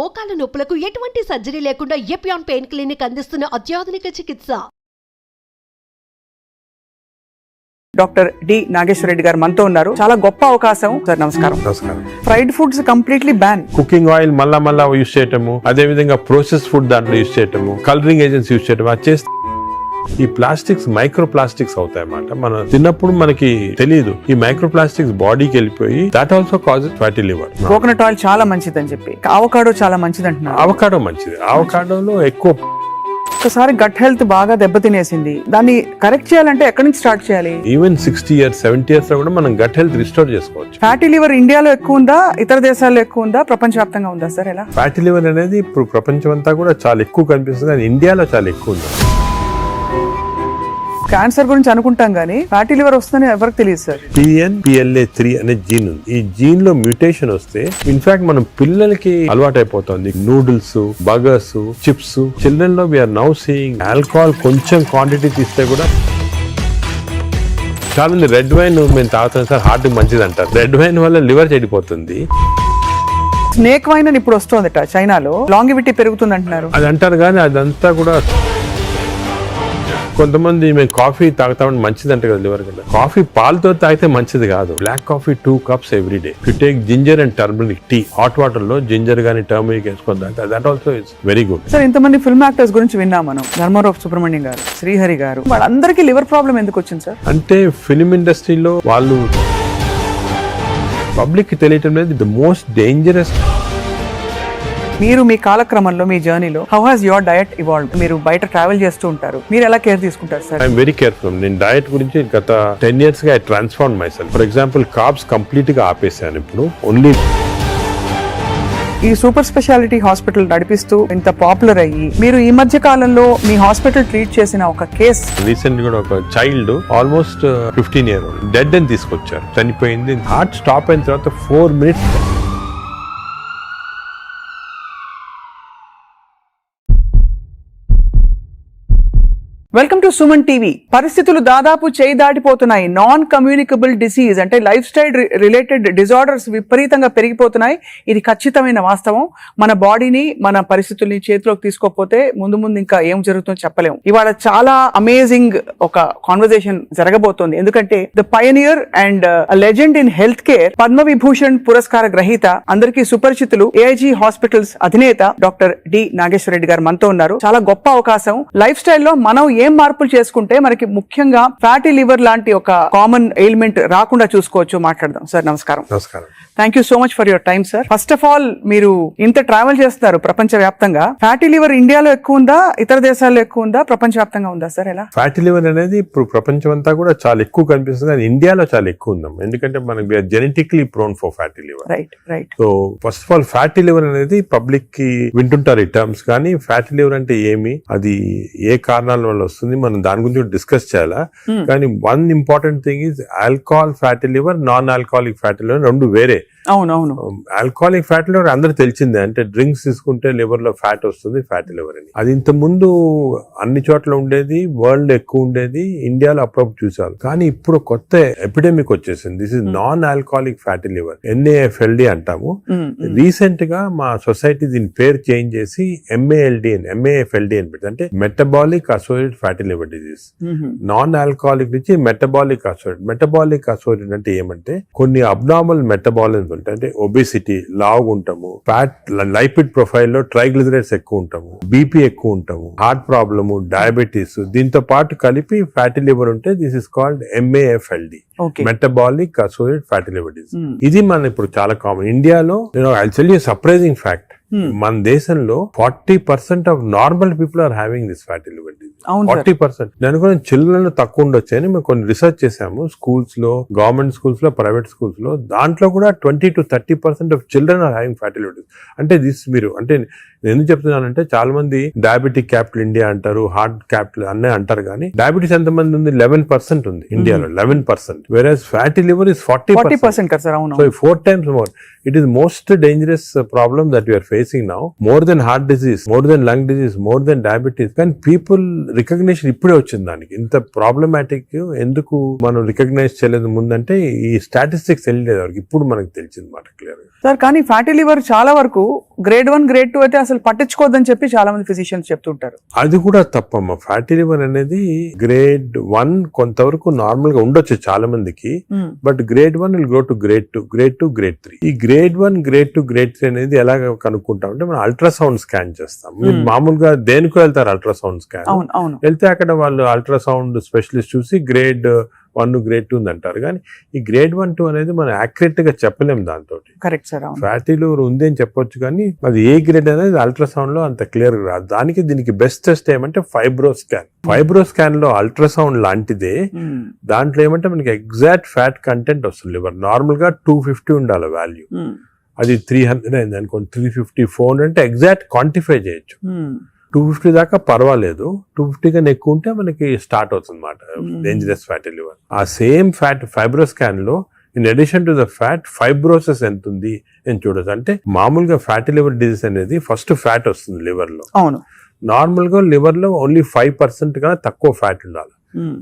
మోకాల నొప్పులకు ఎటువంటి సర్జరీ లేకుండా ఎపియాన్ పెయిన్ క్లినిక్ అందిస్తున్న అత్యాధునిక చికిత్స. డాక్టర్ డి నాగేశ్వర రెడ్డి గారు మనతో ఉన్నారు. చాలా గొప్ప అవకాశం సార్. నమస్కారం. నమస్కారం. Fried foods completely ban. Cooking oil మళ్ళా యూజ్ చేయటము, అదే విధంగా ప్రాసెస్ ఫుడ్ దాంట్లో యూజ్ చేయటము, కలరింగ్ ఏజెంట్స్ యూజ్ చేయటం, అది చేస్తే ఈ ప్లాస్టిక్స్ మైక్రో ప్లాస్టిక్స్ అవుతాయి అన్నమాట. మనం తిన్నప్పుడు మనకి తెలియదు ఈ మైక్రో ప్లాస్టిక్స్ బాడీకి వెళ్ళిపోయి that also causes fatty liver. Coconut oil చాలా మంచిది అని చెప్పి, అవకాడో చాలా మంచిది అంటున్నారు. అవకాడో మంచిది. అవకాడోలో ఎక్కువ ఒకసారి గట్ హెల్త్ బాగా దెబ్బతినేసింది, దాన్ని కరెక్ట్ చేయాలంటే ఎక్కడి నుంచి స్టార్ట్ చేయాలి? ఈవెన్ 60 years 70 years లో కూడా మనం గట్ హెల్త్ రిస్టోర్ చేసుకోవచ్చు. ఫ్యాటీ లివర్ ఇండియాలో ఎక్కువ ఉందా, ఇతర దేశాల్లో ఎక్కువ ఉందా, ప్రపంచవ్యాప్తంగా ఉందా సార్? ఎలా? ఫ్యాటీ లివర్ అనేది ఇప్పుడు ప్రపంచం అంతా కూడా చాలా ఎక్కువ కనిపిస్తుంది, కానీ ఇండియాలో చాలా ఎక్కువ ఉంది. క్యాన్సర్ గురించి అనుకుంటాం కానీ ఫ్యాటీ లివర్ వస్తుందని ఎవరికి తెలియదు సార్. PNPLA3 అనే జీన్ ఉంది. ఈ జీన్ లో మ్యూటేషన్ వస్తే ఇన్ఫాక్ట్ మనం పిల్లలకి అలవాటు అయిపోతుంది నూడిల్స్, బర్గర్స్, చిప్స్. చిల్డ్రన్ లో వీఆర్ నౌ సీయింగ్ ఆల్కహాల్ కొంచెం క్వాంటిటీ తీస్తే కూడా చాలా మంది రెడ్ వైన్ మేము తాగుతాం సార్, హార్ట్ మంచిది అంటారు. రెడ్ వైన్ వల్ల లివర్ చెడిపోతుంది. స్నేక్ వైన్ అని ఇప్పుడు వస్తుందట చైనాలో, లాంగివిటీ పెరుగుతుంది అంటున్నారు. అది అంటారు కానీ అదంతా కూడా కొంతమంది మేము కాఫీ తాగుతామని మంచిది అంటే కదా లివర్ కదా. కాఫీ పాలతో తాగితే మంచిది కాదు. Black coffee 2 cups every day. You take ginger and turmeric tea, hot water లో జింజర్ గానీ టర్మరిక్ వేసుకొని తాగితే that also is very good. Sir, ఇంతమంది ఫిల్మ్ యాక్టర్స్ గురించి విన్నాం మనం, ధర్మారావు సుబ్రహ్మణ్యం గారు, శ్రీహరి గారు, వాళ్ళందరికీ లివర్ ప్రాబ్లం ఎందుకు వచ్చింది సార్? అంటే ఫిల్మ్ ఇండస్ట్రీలో వాళ్ళు పబ్లిక్ కి తెలియటం లేదు. The most dangerous. మీరు మీ కాలక్రమంలో మీ జర్నీలో how has your diet evolved? మీరు బయట ట్రావెల్ చేస్తూ ఉంటారు, మీరు ఎలా కేర్ తీసుకుంటారు సార్? I'm very careful. నేను డయట్ గురించి గత 10 years గా I transform my self. For example carbs complete గా ఆపేసాను. ఇప్పుడు ఓన్లీ ఈ సూపర్ స్పెషాలిటీ హాస్పిటల్ నడిపిస్తూ ఇంత పాపులర్ అయ్యి మీరు ఈ మధ్య కాలంలో మీ హాస్పిటల్ ట్రీట్ చేసిన ఒక కేస్, రీసెంట్ కూడా ఒక child almost 15 years old dead అని తీసుకొచ్చారు, చనిపోయింది. హార్ట్ స్టాప్ అయిన తర్వాత 4 minutes. Welcome to Suman TV. పరిస్థితులు దాదాపు చేయి దాటిపోతున్నాయి. నాన్ కమ్యూనికబుల్ డిసీజ్ అంటే లైఫ్ స్టైల్ రిలేటెడ్ డిజార్డర్స్ విపరీతంగా పెరిగిపోతున్నాయి. ఇది ఖచ్చితమైన వాస్తవం. మన బాడీని, మన పరిస్థితుల్ని చేతిలోకి తీసుకోకపోతే ముందు ఇంకా ఏం జరుగుతుందో చెప్పలేము. ఇవాళ చాలా అమేజింగ్ ఒక కాన్వర్సేషన్ జరగబోతోంది. ఎందుకంటే the pioneer and legend in health care, Padma Vibhushan పురస్కార గ్రహీత, అందరికీ సుపరిచితులు, AIG హాస్పిటల్స్ అధినేత డాక్టర్ డి నాగేశ్వర రెడ్డి గారు మనతో ఉన్నారు. చాలా గొప్ప అవకాశం. లైఫ్ స్టైల్లో మనం ఏం మార్పులు చేసుకుంటే మనకి ముఖ్యంగా ఫ్యాటీ లివర్ లాంటి ఒక కామన్ ఎయిల్మెంట్ రాకుండా చూసుకోవచ్చు. మాట్లాడదాం సార్. నమస్కారం. నమస్కారం. Thank you so much for your time sir. First of all, మీరు ఇంత ట్రావెల్ చేస్తున్నారు ప్రపంచ వ్యాప్తంగా. ఫ్యాటీ లివర్ ఇండియాలో ఎక్కువ ఉందా, ఇతర దేశాల్లో ఎక్కువ ఉందా, ప్రపంచ వ్యాప్తంగా ఉందా సార్? ఎలా? ఫ్యాటీ లివర్ అనేది ఇప్పుడు ప్రపంచం అంతా కూడా చాలా ఎక్కువ కనిపిస్తుంది, కానీ ఇండియాలో చాలా ఎక్కువ ఉందాం. ఎందుకంటే మనకి genetically prone for fatty liver. Right. So first of all fatty liver అనేది పబ్లిక్ కి వింటుంటారు ఈ టర్మ్స్, కానీ ఫ్యాటీ లివర్ అంటే ఏమి, అది ఏ కారణాల వల్ల వస్తుంది, మనం దాని గురించి డిస్కస్ చేయాలా. కానీ one important thing is alcohol fatty liver, non alcoholic fatty liver రెండు వేరే. అవునవును. ఆల్కహాలిక్ ఫ్యాటీ లివర్ అందరూ తెలిసిందే, అంటే డ్రింక్స్ తీసుకుంటే లివర్ లో ఫ్యాట్ వస్తుంది, ఫ్యాటీ లివర్ అని. అది ఇంత ముందు అన్ని చోట్ల ఉండేది, వరల్డ్ ఎక్కువ ఉండేది, ఇండియాలో అప్పుడప్పుడు చూసారు. కానీ ఇప్పుడు కొత్త ఎపిడెమిక్ వచ్చేసింది. This is non alcoholic fatty liver, NAFLD అంటాము. రీసెంట్ గా మా సొసైటీ దీని పేరు చేంజ్ చేసి MAFLD అని పెట్టి, అంటే metabolic associated fatty liver disease. Non alcoholic నుంచి మెటబాలిక్ అసోసియేటెడ్. మెటబాలిక్ అసోసియేటెడ్ అంటే ఏమంటే కొన్ని అబ్నార్మల్ మెటబాలిజం ఉంటాయి, అంటే ఒబేసిటీ, లావు ఉంటాము, ఫ్యాట్, లైపిడ్ ప్రొఫైల్ లో ట్రైగ్లిజరైడ్స్ ఎక్కువ ఉంటాము, BP ఎక్కువ ఉంటాము, హార్ట్ ప్రాబ్లము, డయాబెటీస్, దీంతో పాటు కలిపి ఫ్యాటీ లివర్ ఉంటే this is called MAFLD, metabolic associated fatty liver disease. ఇది మన ఇప్పుడు చాలా కామన్. ఇండియాలో I tell you surprising fact, మన దేశంలో 40% of normal people are having this fatty liver disease. 40%. నేను కూడా చిల్డ్రన్ లో తక్కువ ఉండొచ్చు అని మేము కొన్ని రీసెర్చ్ చేసాము. స్కూల్స్ లో, గవర్నమెంట్ స్కూల్స్ లో, ప్రైవేట్ స్కూల్స్ లో, దాంట్లో కూడా 20 to 30% of children are having fatty liver disease. అంటే దిస్ మీరు అంటే నేను ఎందుకు చెప్తున్నానంటే చాలా మంది డయాబెటిక్ క్యాపిటల్ ఇండియా అంటారు, హార్ట్ క్యాపిటల్ అన్నీ అంటారు, కానీ డయాబెటీస్ ఎంతమంది ఉంది? 11% ఉంది ఇండియాలో, 11%. Whereas fatty liver is 40%. So 4 times more. It is most dangerous problem that we are facing now. More than heart disease, more than lung disease, more than diabetes. When people recognition ఇప్పుడే వచ్చింది దానికి. ఇంత problematic ఎందుకు మనం recognise చేయలేదు ముందంటే ఈ statistics తెలియలేదు వరకు, ఇప్పుడు మనకు తెలిసింది మాట క్లియర్ గా. సార్ కానీ ఫ్యాటీ లివర్ చాలా వరకు గ్రేడ్ 1 గ్రేడ్ 2 అయితే అసలు పట్టించుకోవద్దని చెప్పి చాలా మంది ఫిజిషియన్స్ చెప్తుంటారు. అది కూడా తప్పమ్మా. ఫ్యాటీ లివర్ అనేది గ్రేడ్ 1 కొంతవరకు నార్మల్ గా ఉండొచ్చు చాలా మందికి, but grade 1 will go to grade 2, grade 2, grade 3. ఈ గ్రేడ్ 1, గ్రేడ్ 2, గ్రేడ్ 3 అనేది ఎలా కనుక్కుంటాం అంటే మనం అల్ట్రాసౌండ్ స్కాన్ చేస్తాం. మీరు మామూలుగా దేనికో వెళ్తారు అల్ట్రాసౌండ్ స్కాన్, వెళ్తే అక్కడ వాళ్ళు అల్ట్రాసౌండ్ స్పెషలిస్ట్ చూసి గ్రేడ్ 1, గ్రేడ్ 2 అంటారు. కానీ ఈ గ్రేడ్ 1, 2 అనేది మనం యాక్యురేట్ గా చెప్పలేము దాంతో. Correct sir. ఫ్యాటీ లివర్ ఉంది అని చెప్పొచ్చు కానీ అది ఏ గ్రేడ్ అనేది అల్ట్రాసౌండ్ లో అంత క్లియర్ గా రాదు. దీనికి బెస్ట్ టెస్ట్ ఏమంటే ఫైబ్రో స్కాన్. ఫైబ్రో స్కాన్ లో అల్ట్రాసౌండ్ లాంటిదే, దాంట్లో ఏమంటే మనకి ఎగ్జాక్ట్ ఫ్యాట్ కంటెంట్ వస్తుంది. లివర్ నార్మల్ గా 250 ఉండాలి వాల్యూ, అది 300 అయింది అనుకోండి, 350, 400 అంటే ఎగ్జాక్ట్ క్వాంటిఫై చేయొచ్చు. 250 దాకా పర్వాలేదు, 250 కన్నా ఎక్కువ ఉంటే మనకి స్టార్ట్ అవుతుంది అన్నమాట డేంజరస్ ఫ్యాటీ లివర్. ఆ సేమ్ ఫ్యాట్ ఫైబ్రో స్కాన్ లో in addition to the fat fibrosis ఎంత ఉంది అని చూడొచ్చు. అంటే మామూలుగా ఫ్యాటీ లివర్ డిజీజ్ అనేది ఫస్ట్ ఫ్యాట్ వస్తుంది లివర్ లో. అవును, నార్మల్ గా లివర్ లో ఓన్లీ 5% కన్నా తక్కువ ఫ్యాట్ ఉండాలి.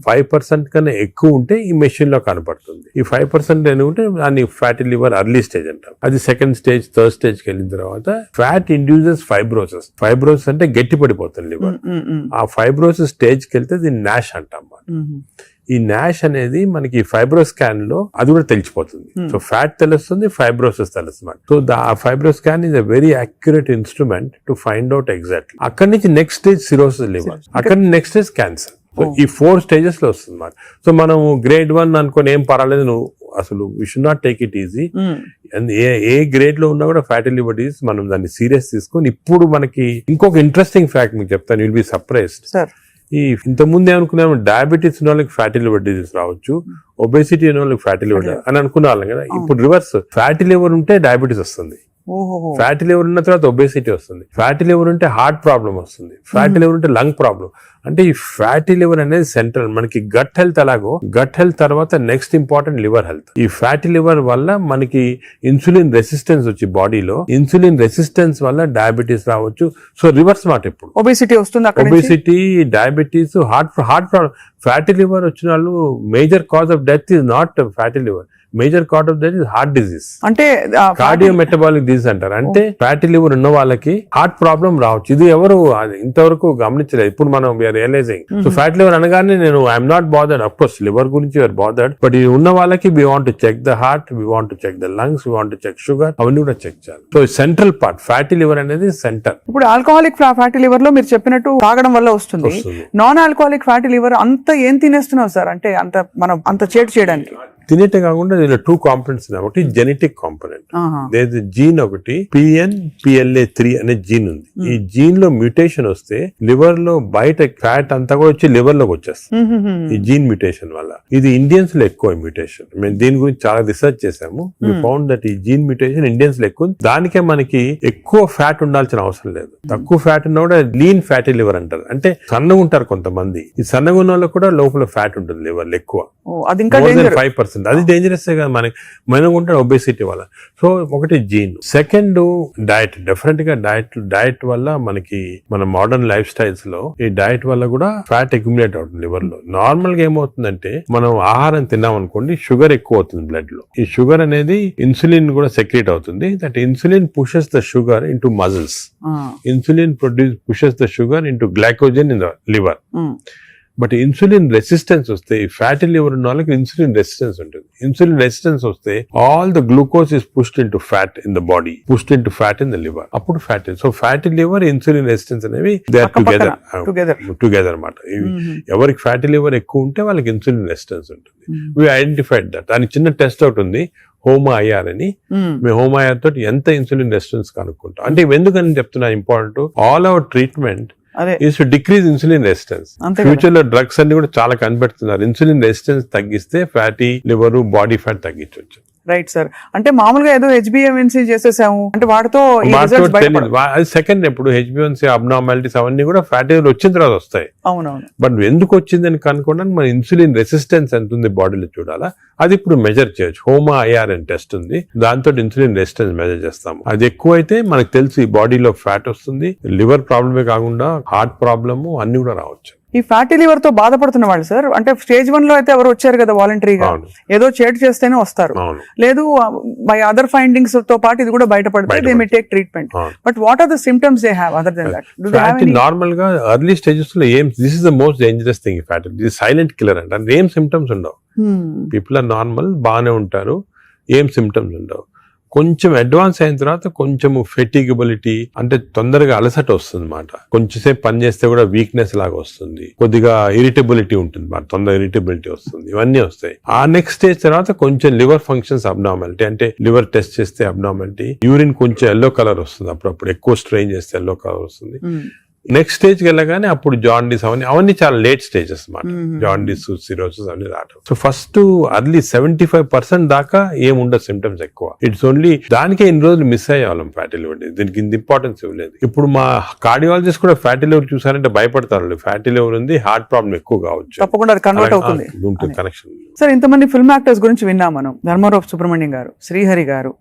5% కన్నా ఎక్కువ ఉంటే ఈ మెషిన్ లో కనపడుతుంది. ఈ 5% అని ఉంటే దాన్ని ఫ్యాటీ లివర్ అర్లీ స్టేజ్ అంటాం. అది సెకండ్ స్టేజ్, థర్డ్ స్టేజ్ కి వెళ్ళిన తర్వాత ఫ్యాట్ ఇండ్యూసెస్ ఫైబ్రోసిస్. ఫైబ్రోసిస్ అంటే గట్టి పడిపోతుంది లివర్. ఆ ఫైబ్రోసిస్ స్టేజ్ కి వెళ్తే దీన్ని నాష్ అంటాం. ఈ నాష్ అనేది మనకి ఫైబ్రో స్కాన్ లో అది కూడా తెలిసిపోతుంది. సో ఫ్యాట్ తెలుస్తుంది, ఫైబ్రోసిస్ తెలుస్తుంది. సో ఆ fibro scan is a very accurate instrument to find out exactly. అక్కడి నుంచి నెక్స్ట్ స్టేజ్ సిరోసిస్ లివర్, అక్కడి నుంచి నెక్స్ట్ స్టేజ్ క్యాన్సర్. సో ఈ 4 స్టేజెస్ లో వస్తుంది అన్నమాట. సో మనం గ్రేడ్ 1 అనుకుని ఏం పర్వాలేదు, నువ్వు అసలు we should not take it easy. ఏ గ్రేడ్ లో ఉన్నా కూడా ఫ్యాటీ లివర్ డిసీజ్ మనం దాన్ని సీరియస్ తీసుకొని, ఇప్పుడు మనకి ఇంకొక ఇంట్రెస్టింగ్ ఫ్యాక్ట్ మీకు చెప్తాను, విల్ బి సర్ప్రైజ్డ్. ఈ ఇంత ముందు ఏమనుకున్నాము, డయాబెటీస్ ఉన్న వాళ్ళకి ఫ్యాటీ లివర్ డిసీజ్ రావచ్చు, ఒబేసిటీ ఉన్న వాళ్ళకి ఫ్యాటీ లివర్ అని అనుకునే వాళ్ళం కదా. ఇప్పుడు రివర్స్, ఫ్యాటీ లివర్ ఉంటే డయాబెటీస్ వస్తుంది, ఫ్యాటీ లివర్ ఉన్న తర్వాత ఒబేసిటీ వస్తుంది, ఫ్యాటీ లివర్ ఉంటే హార్ట్ ప్రాబ్లం వస్తుంది, ఫ్యాటీ లివర్ ఉంటే లంగ్ ప్రాబ్లం. అంటే ఈ ఫ్యాటీ లివర్ అనేది సెంట్రల్. మనకి గట్ హెల్త్ ఎలాగో, గట్ హెల్త్ తర్వాత నెక్స్ట్ ఇంపార్టెంట్ లివర్ హెల్త్. ఈ ఫ్యాటీ లివర్ వల్ల మనకి ఇన్సులిన్ రెసిస్టెన్స్ వచ్చి బాడీలో, ఇన్సులిన్ రెసిస్టెన్స్ వల్ల డయాబెటీస్ రావచ్చు. సో రివర్స్ మాట, ఇప్పుడు ఒబేసిటీ వస్తుంది, obesity, diabetes, heart problem. Fatty liver వచ్చిన వాళ్ళు major cause of death is not fatty liver, major cause of death is heart disease, cardio metabolic disease అంటారు. అంటే ఫ్యాటీ లివర్ ఉన్న వాళ్ళకి హార్ట్ ప్రాబ్లం రావచ్చు. ఇది ఎవరు ఇంతవరకు గమనించలేదు, ఇప్పుడు మనం రియలైజింగ్. సో ఫ్యాటీ లివర్ అనగానే నేను I'm not bothered, of course liver గురించి యూఆర్ బాదర్డ్, బట్ ఇది ఉన్న వాళ్ళకి we want to check the heart, we want to check the lungs, we want to check sugar, అవన్నీ కూడా చెక్ చేయాలి. So central part fatty liver అనేది centre. ఇప్పుడు alcoholic fatty liver లో మీరు చెప్పినట్టు తాగడం వల్ల వస్తుంది. నాన్ ఆల్కహాలిక్ ఫ్యాటీ లివర్ అంత ఏం తినేస్తున్నావు సార్, అంటే అంత మనం అంత చేటు చేయడానికి? తినేటే కాకుండా దీనిలో 2 కాంపోనెంట్స్ ఉన్నాయి. ఒకటి జెనెటిక్ కాంపోనెంట్, జీన్ ఒకటి PNPLA3 అనే జీన్ ఉంది. ఈ జీన్ లో మ్యూటేషన్ వస్తే లివర్ లో బయట ఫ్యాట్ అంతా కూడా వచ్చి లివర్ లోకి వచ్చేస్తుంది ఈ జీన్ మ్యూటేషన్ వల్ల. ఇది ఇండియన్స్ లో ఎక్కువ మ్యూటేషన్. మేము దీని గురించి చాలా రీసెర్చ్ చేసాము. వి ఫౌండ్ దట్ ఈ జీన్ మ్యూటేషన్ ఇండియన్స్ లో ఎక్కువ. దానికే మనకి ఎక్కువ ఫ్యాట్ ఉండాల్సిన అవసరం లేదు. తక్కువ ఫ్యాట్ ఉన్నా కూడా లీన్ ఫ్యాటీ లివర్ అంటారు. అంటే సన్నగా ఉంటారు కొంతమంది, ఈ సన్నగా ఉన్న వాళ్ళకి కూడా లోపల ఫ్యాట్ ఉంటుంది లివర్ ఎక్కువ, 5%. అది డేంజరస్ గా మనకు ఉంటుంది ఒబేసిటీ వల్ల. సో ఒకటి జీన్. Second diet. డెఫినెట్ గా డైట్ వల్ల మనకి మన మోడర్న్ లైఫ్ స్టైల్స్ లో ఈ డైట్ వల్ల కూడా ఫ్యాట్ అక్యుములేట్ అవుతుంది లివర్ లో. నార్మల్ గా ఏమవుతుందంటే మనం ఆహారం తిన్నాం అనుకోండి, షుగర్ ఎక్కువ అవుతుంది బ్లడ్ లో. ఈ షుగర్ అనేది ఇన్సులిన్ కూడా సెక్రేట్ అవుతుంది. That insulin pushes the sugar into muscles. Insulin pushes the sugar into glycogen in the liver. But insulin resistance వస్తే, ఫ్యాటీ లివర్ ఉన్న వాళ్ళకి ఇన్సులిన్ రెసిస్టెన్స్ ఉంటుంది. ఇన్సులిన్ రెసిస్టెన్స్ వస్తే all the glucose is pushed into fat in the body, pushed into fat in the liver. అప్పుడు fatty. So fatty liver, insulin resistance అనేవి they are together అన్నమాట. ఎవరికి fatty liver ఎక్కువ ఉంటే వాళ్ళకి insulin resistance ఉంటుంది. We identified that. దానికి చిన్న టెస్ట్ అవుట్ ఉంది, HOMA-IR అని. మేము HOMA-IR తోటి ఎంత ఇన్సులిన్ రెసిస్టెన్స్ కనుక్కుంటాం. అంటే ఎందుకని చెప్తున్నా important, all our treatment is to decrease insulin resistance. Future లో డ్రగ్స్ అన్ని కూడా చాలా కనిపెడుతున్నారు. ఇన్సులిన్ రెసిస్టెన్స్ తగ్గిస్తే ఫ్యాటీ లివర్, బాడీ ఫ్యాట్ తగ్గించవచ్చు. Right sir. అంటే మామూలుగా ఏదో HbA1c చేసేసాము అంటే వాటితో అది సెకండ్. ఎప్పుడు HbA1c అబ్నార్మాలిటీస్ అవన్నీ కూడా ఫ్యాటీ లివర్ వచ్చిన తర్వాత వస్తాయి. అవునవును. బట్ ఎందుకు వచ్చిందని కనుక్కోవడానికి మన ఇన్సులిన్ రెసిస్టెన్స్ ఎంత ఉంది బాడీలో చూడాలా. అది ఇప్పుడు మెజర్ చేయొచ్చు. HOMA-IR అని టెస్ట్ ఉంది, దాంతో ఇన్సులిన్ రెసిస్టెన్స్ మెజర్ చేస్తాము. అది ఎక్కువ అయితే మనకు తెలుసు ఈ బాడీలో ఫ్యాట్ వస్తుంది. లివర్ ప్రాబ్లమే కాకుండా హార్ట్ ప్రాబ్లము అన్ని కూడా రావచ్చు. ఈ ఫ్యాటీ లివర్ తో బాధపడుతున్న వాళ్ళు సార్, అంటే స్టేజ్ 1 లో అయితే ఎవరు వచ్చారు కదా వాలంటరీగా, అవును. ఏదో చేటు చేస్తేనే వస్తారు, అవును. లేదు బై అదర్ ఫైండింగ్స్ తో పాటు ఇది కూడా బయటపడితే దే మే టేక్ ట్రీట్మెంట్. అవును. But what are the symptoms they have other than that? Do they have any? Normal గా ఎర్లీ స్టేజెస్ లో ఏం, this is the most dangerous thing fatty, ఇది సైలెంట్ కిల్లర్ అంట. అంటే ఏం సిమ్టమ్స్ ఉండవు, people are normal, బాగానే ఉంటారు, ఏం సిమ్టమ్స్ ఉండవు. కొంచెం అడ్వాన్స్ అయిన తర్వాత కొంచెం ఫెటిగబిలిటీ, అంటే తొందరగా అలసట వస్తుంది అన్నమాట. కొంచెంసేపు పని చేస్తే కూడా వీక్నెస్ లాగా వస్తుంది, కొద్దిగా ఇరిటబిలిటీ ఉంటుంది అన్నమాట, తొందరగా ఇరిటబిలిటీ వస్తుంది, ఇవన్నీ వస్తాయి. ఆ నెక్స్ట్ స్టేజ్ తర్వాత కొంచెం లివర్ ఫంక్షన్స్ అబ్నార్మాలిటీ, అంటే లివర్ టెస్ట్ చేస్తే అబ్నార్మాలిటీ, యూరిన్ కొంచెం ఎల్లో కలర్ వస్తుంది, అప్పుడప్పుడు ఎక్కువ స్ట్రెయిన్ చేస్తే ఎల్లో కలర్ వస్తుంది. నెక్స్ట్ స్టేజ్కి వెళ్ళగానే అప్పుడు జాండీస్ అవన్నీ చాలా లేట్ స్టేజెస్ అన్నమాట. జాండీస్, సిరోసిస్ అన్ని రావడం. సో ఫస్ట్ అర్లీ 75% దాకా ఏముండదు సిమ్టమ్స్ ఎక్కువ. ఇట్స్ ఓన్లీ దానికే ఇన్ని రోజులు మిస్ అయ్యేవాళ్ళం ఫ్యాటీ లివర్, దీనికి ఇంత ఇంపార్టెన్స్ ఇవ్వలేదు. ఇప్పుడు మా కార్డియాలజిస్ట్ కూడా ఫ్యాటీ లివర్ చూసారంటే భయపడతారు, ఫ్యాటీ లివర్ ఉంది, హార్ట్ ప్రాబ్లం ఎక్కువ కావచ్చు, తప్పకుండా కన్వర్ట్ అవుతుంది కనెక్షన్. సార్ ఇంతమంది ఫిల్మ్ యాక్టర్స్ గురించి విన్నాం మనం, ధర్మారావు సుబ్రహ్మణ్యం గారు, శ్రీహరి గారు,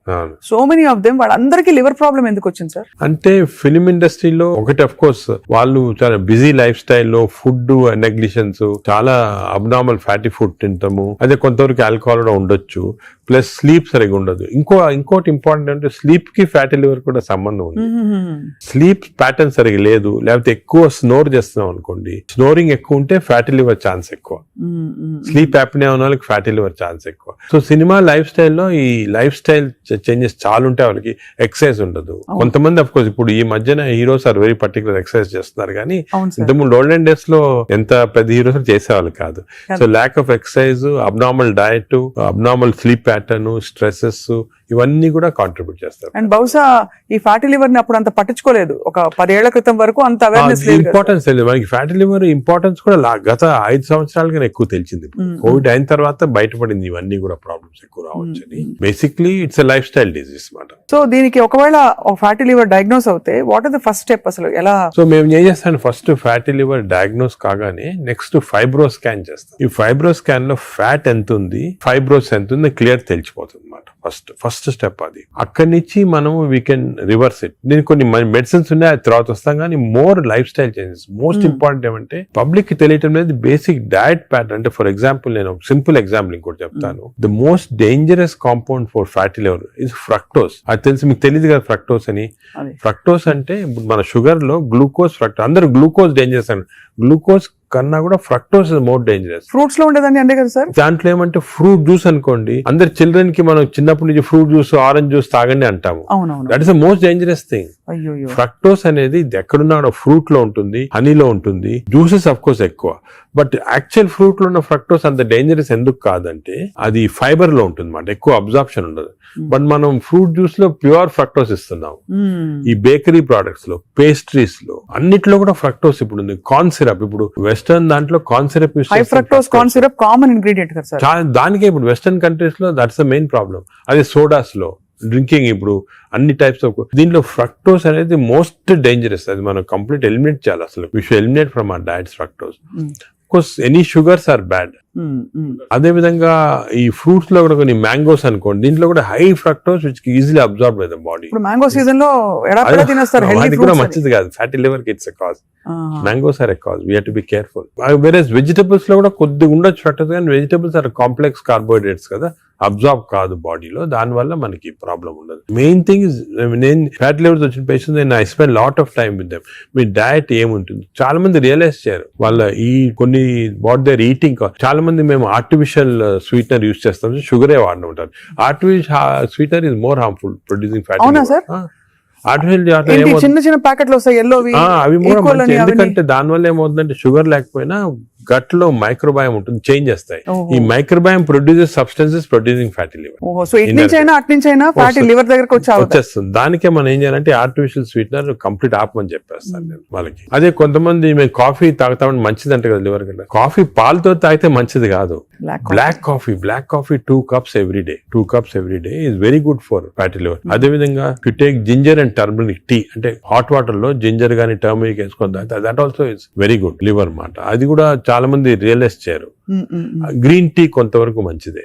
సో మెనీ ఆఫ్ దెమ్, వాళ్ళందరికీ లివర్ ప్రాబ్లం ఎందుకు వచ్చింది సార్? అంటే ఫిల్మ్ ఇండస్ట్రీలో ఒకటి అఫ్ కోర్స్ వాళ్ళు చాలా బిజీ లైఫ్ స్టైల్లో ఫుడ్ నెగ్లిజెన్స్, చాలా అబ్నార్మల్ ఫ్యాటీ ఫుడ్ తింటాము, అదే కొంతవరకు ఆల్కహాల్ కూడా ఉండొచ్చు, ప్లస్ స్లీప్ సరిగా ఉండదు. ఇంకోటి ఇంపార్టెంట్ అంటే స్లీప్ కి ఫ్యాటీ లివర్ కూడా సంబంధం ఉంది. స్లీప్ ప్యాటర్న్ సరిగా లేదు, లేకపోతే ఎక్కువ స్నోర్ చేస్తున్నాం అనుకోండి, స్నోరింగ్ ఎక్కువ ఉంటే ఫ్యాటీ లివర్ ఛాన్స్ ఎక్కువ, స్లీప్ యాప్నియా ఉన్న వాళ్ళకి ఫ్యాటీ లివర్ ఛాన్స్ ఎక్కువ. సో సినిమా లైఫ్ స్టైల్లో ఈ లైఫ్ స్టైల్ చేంజెస్ చాలా ఉంటాయి, వాళ్ళకి ఎక్సర్సైజ్ ఉండదు. కొంతమంది అఫ్ కోర్స్ ఇప్పుడు ఈ మధ్యన heroes are very particular exercise చేస్తున్నారు, కానీ ఇంతకుముందు ఓల్డెన్ డేస్ లో ఎంత పెద్ద హీరోస్ చేసేవాళ్ళు కాదు. So lack of exercise, abnormal diet, abnormal sleep pattern, stresses, ఇవన్నీ కూడా కాంట్రిబ్యూట్ చేస్తారు. అండ్ బహుశా ఈ ఫ్యాటీ లివర్ ని అప్పుడు అంత పట్టించుకోలేదు, ఒక 10 ఏళ్ల క్రితం వరకు అంత అవేర్నెస్ లేదు, ఇంపార్టెన్స్ తెలియదు మనకి. ఫ్యాటీ లివర్ ఇంపార్టెన్స్ కూడా గత 5 సంవత్సరాలుగా ఎక్కువ తెలిసింది. కోవిడ్ అయిన తర్వాత బయటపడింది ఇవన్నీ కూడా ప్రాబ్లమ్స్ ఎక్కువ రావచ్చు అని. Basically it's lifestyle disease మాట. సో దీనికి ఒకవేళ ఫ్యాటీ లివర్ డయాగ్నోస్ అవుతే what are the first step అసలు ఎలా? సో మేము ఏం చేస్తాను, ఫస్ట్ ఫ్యాటీ లివర్ డయాగ్నోస్ కాగానే నెక్స్ట్ ఫైబ్రో స్కాన్ చేస్తాం. ఈ ఫైబ్రో స్కాన్ లో ఫ్యాట్ ఎంత ఉంది, ఫైబ్రోస్ ఎంత ఉంది క్లియర్ తెలిసిపోతుంది అన్నమాట. ఫస్ట్ స్టెప్ అది. అక్కడి నుంచి మనం వీ కెన్ రివర్స్ ఇట్. దీనికి కొన్ని మెడిసిన్స్ ఉన్నాయి, అది తర్వాత వస్తాం, కానీ more life style changes. Most important ఏమంటే పబ్లిక్ కి తెలియటం లేదు బేసిక్ డయట్ ప్యాటర్న్. అంటే ఫర్ ఎగ్జాంపుల్ నేను సింపుల్ ఎగ్జాంపుల్ ఇంకోటి చెప్తాను. The most dangerous compound for fatty liver is fructose. అది తెలిసి మీకు తెలియదు కదా ఫ్రక్టోస్ అని. ఫ్రక్టోస్ అంటే మన షుగర్ లో గ్లూకోజ్, ఫ్రక్టోస్. అందరూ గ్లూకోజ్ డేంజరస్ అని, గ్లూకోజ్ కన్నా కూడా fructose is more dangerous. Fruits లో ఉండేదాన్ని అంటే కదా సార్. దాంట్లో ఏమంటే ఫ్రూట్ జ్యూస్ అనుకోండి, అందరు చిల్డ్రన్ కి మనం చిన్నప్పటి నుంచి ఫ్రూట్ జ్యూస్, ఆరెంజ్ జ్యూస్ తాగండి అంటాము. That is the most dangerous thing. Fructose అనేది ఎక్కడున్నా ఫ్రూట్ లో ఉంటుంది, హనీలో ఉంటుంది, జ్యూసెస్ అఫ్ కోర్స్ ఎక్కువ. బట్ యాక్చువల్ ఫ్రూట్ లో ఉన్న ఫ్రక్టోస్ అంత డేంజరస్ ఎందుకు కాదంటే అది ఫైబర్ లో ఉంటుంది అన్నమాట, ఎక్కువ అబ్జార్ప్షన్ ఉండదు. బట్ మనం ఫ్రూట్ జ్యూస్ లో ప్యూర్ ఫ్రక్టోస్ ఇస్తున్నాం. ఈ బేకరీ ప్రొడక్ట్స్ లో, పేస్ట్రీస్ లో, అన్నిట్లో కూడా ఫ్రక్టోస్ ఇప్పుడు ఉంది. కార్న్ సిరప్, ఇప్పుడు వెస్టర్న్ దాంట్లో కార్న్ సిరప్ యూస్ చేస్తారు. Fructose corn syrup common ingredient కదా సార్. దానికే ఇప్పుడు వెస్టర్న్ కంట్రీస్ లో దట్స్ ద మెయిన్ ప్రాబ్లం. అదే సోడాస్ లో, డ్రింకింగ్, ఇప్పుడు అన్ని టైప్స్ ఆఫ్ దీంట్లో ఫ్రక్టోస్ అనేది మోస్ట్ డేంజరస్. అది మనం కంప్లీట్ ఎలిమినేట్ చేయాలి అసలు. We should eliminate from our diets fructose. Course any sugars are bad. అదే విధంగా ఈ ఫ్రూట్స్ లో కూడా కొన్ని మ్యాంగోస్ అనుకోండి, దీంట్లో కూడా high fructose which easily absorb by the body. ఇప్పుడు మ్యాంగో సీజన్ లో అది కూడా మంచిది కాదు, ఫ్యాటీ లివర్ కి it's a cause. Mangoes are a cause, we have to be careful. వేరేస్ వెజిటబుల్స్ లో కూడా కొద్దిగా ఉండొచ్చు ఫ్రక్టోస్, కానీ వెజిటబుల్స్ ఆర్ కాంప్లెక్స్ కార్బోహైడ్రేట్స్ కదా, అబ్జార్బ్ కాదు బాడీలో, దాని వల్ల మనకి ప్రాబ్లం ఉండదు. మెయిన్ థింగ్ ఇస్, నేను ఫ్యాటీ లివర్స్ వచ్చిన పేషెంట్స్ నేను I spend lot of time with them. Me diet ఏముంటుంది, చాలా మంది రియలైజ్ చేయరు వాళ్ళ ఈ కొన్ని వాట్ దేర్ ఈటింగ్. చాలా మంది మేము ఆర్టిఫిషియల్ స్వీట్నర్ యూజ్ చేస్తాం, షుగరే వాడిన ఉంటారు. Artificial sweetener is more harmful producing fatty. చిన్న చిన్న ప్యాకెట్లు వస్తాయి ఎల్లోవి, అవి ఎందుకంటే దానివల్ల ఏమవుతుందంటే షుగర్ లేకపోయినా గట్ లో మైక్రోబయామ్ ఉంటుంది, చేంజ్ చేస్తాయి. ఈ microbiome produces substances producing fatty liver. So ఇట్నుంచైనా అట్నుంచైనా ఫ్యాటీ లివర్ దగ్గరకు వచ్చేస్తుంది. దానికే మనం ఏం చేయాలంటే ఆర్టిఫిషియల్ స్వీట్నర్ కంప్లీట్ ఆపమని చెప్పేస్తాను నేను వాళ్ళకి. అదే కొంతమంది మేము కాఫీ తాగుతామని మంచిది అంటే కదా లివర్ కంటే. కాఫీ పాలతో తాగితే మంచిది కాదు. Black coffee 2 cups every day. 2 cups every day is very good for fatty liver. అదే విధంగా you take ginger and turmeric tea, అంటే హాట్ వాటర్ లో జింజర్ గానీ టర్మరిక్ వేసుకొని తాగితే that also is very good liver మాట. అది కూడా చాలా మంది రియలైజ్ చేయరు. గ్రీన్ టీ కొంతవరకు మంచిదే.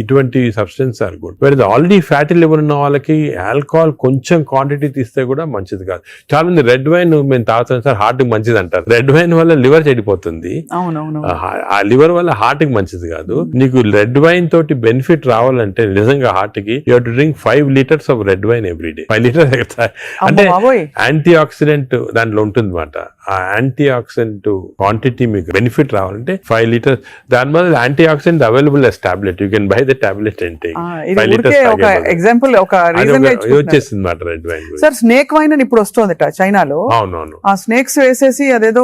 ఇటువంటి సబ్స్టెన్స్ ఆర్ గుడ్. వేరే ఆల్రెడీ ఫ్యాటీ లివర్ ఉన్న వాళ్ళకి ఆల్కహాల్ కొంచెం క్వాంటిటీ తీస్తే కూడా మంచిది కాదు. చాలా మంది రెడ్ వైన్ మేము తాగుతాం సార్, హార్ట్ కి మంచిది అంటారు. రెడ్ వైన్ వల్ల లివర్ చెడిపోతుంది, ఆ లివర్ వల్ల హార్ట్ కి మంచిది కాదు. నీకు రెడ్ వైన్ తోటి బెనిఫిట్ రావాలంటే నిజంగా హార్ట్ కి you have to drink 5 liters of red wine every day. 5 liters అంటే యాంటీ ఆక్సిడెంట్ దాంట్లో ఉంటుంది అన్నమాట. ఆ యాంటీ ఆక్సిడెంట్ క్వాంటిటీ మీకు బెనిఫిట్ రావాలంటే 5 liters. దాని వల్ల anti oxidant available as tablet. You can buy the tablet and take 5 liters. Example ఒక రీజన్ వచ్చేసింది మాట red wine. Sir snake wine అని ఇప్పుడు వస్తుందట చైనాలో. అవునవును, ఆ స్నేక్స్ వేసేసి అదేదో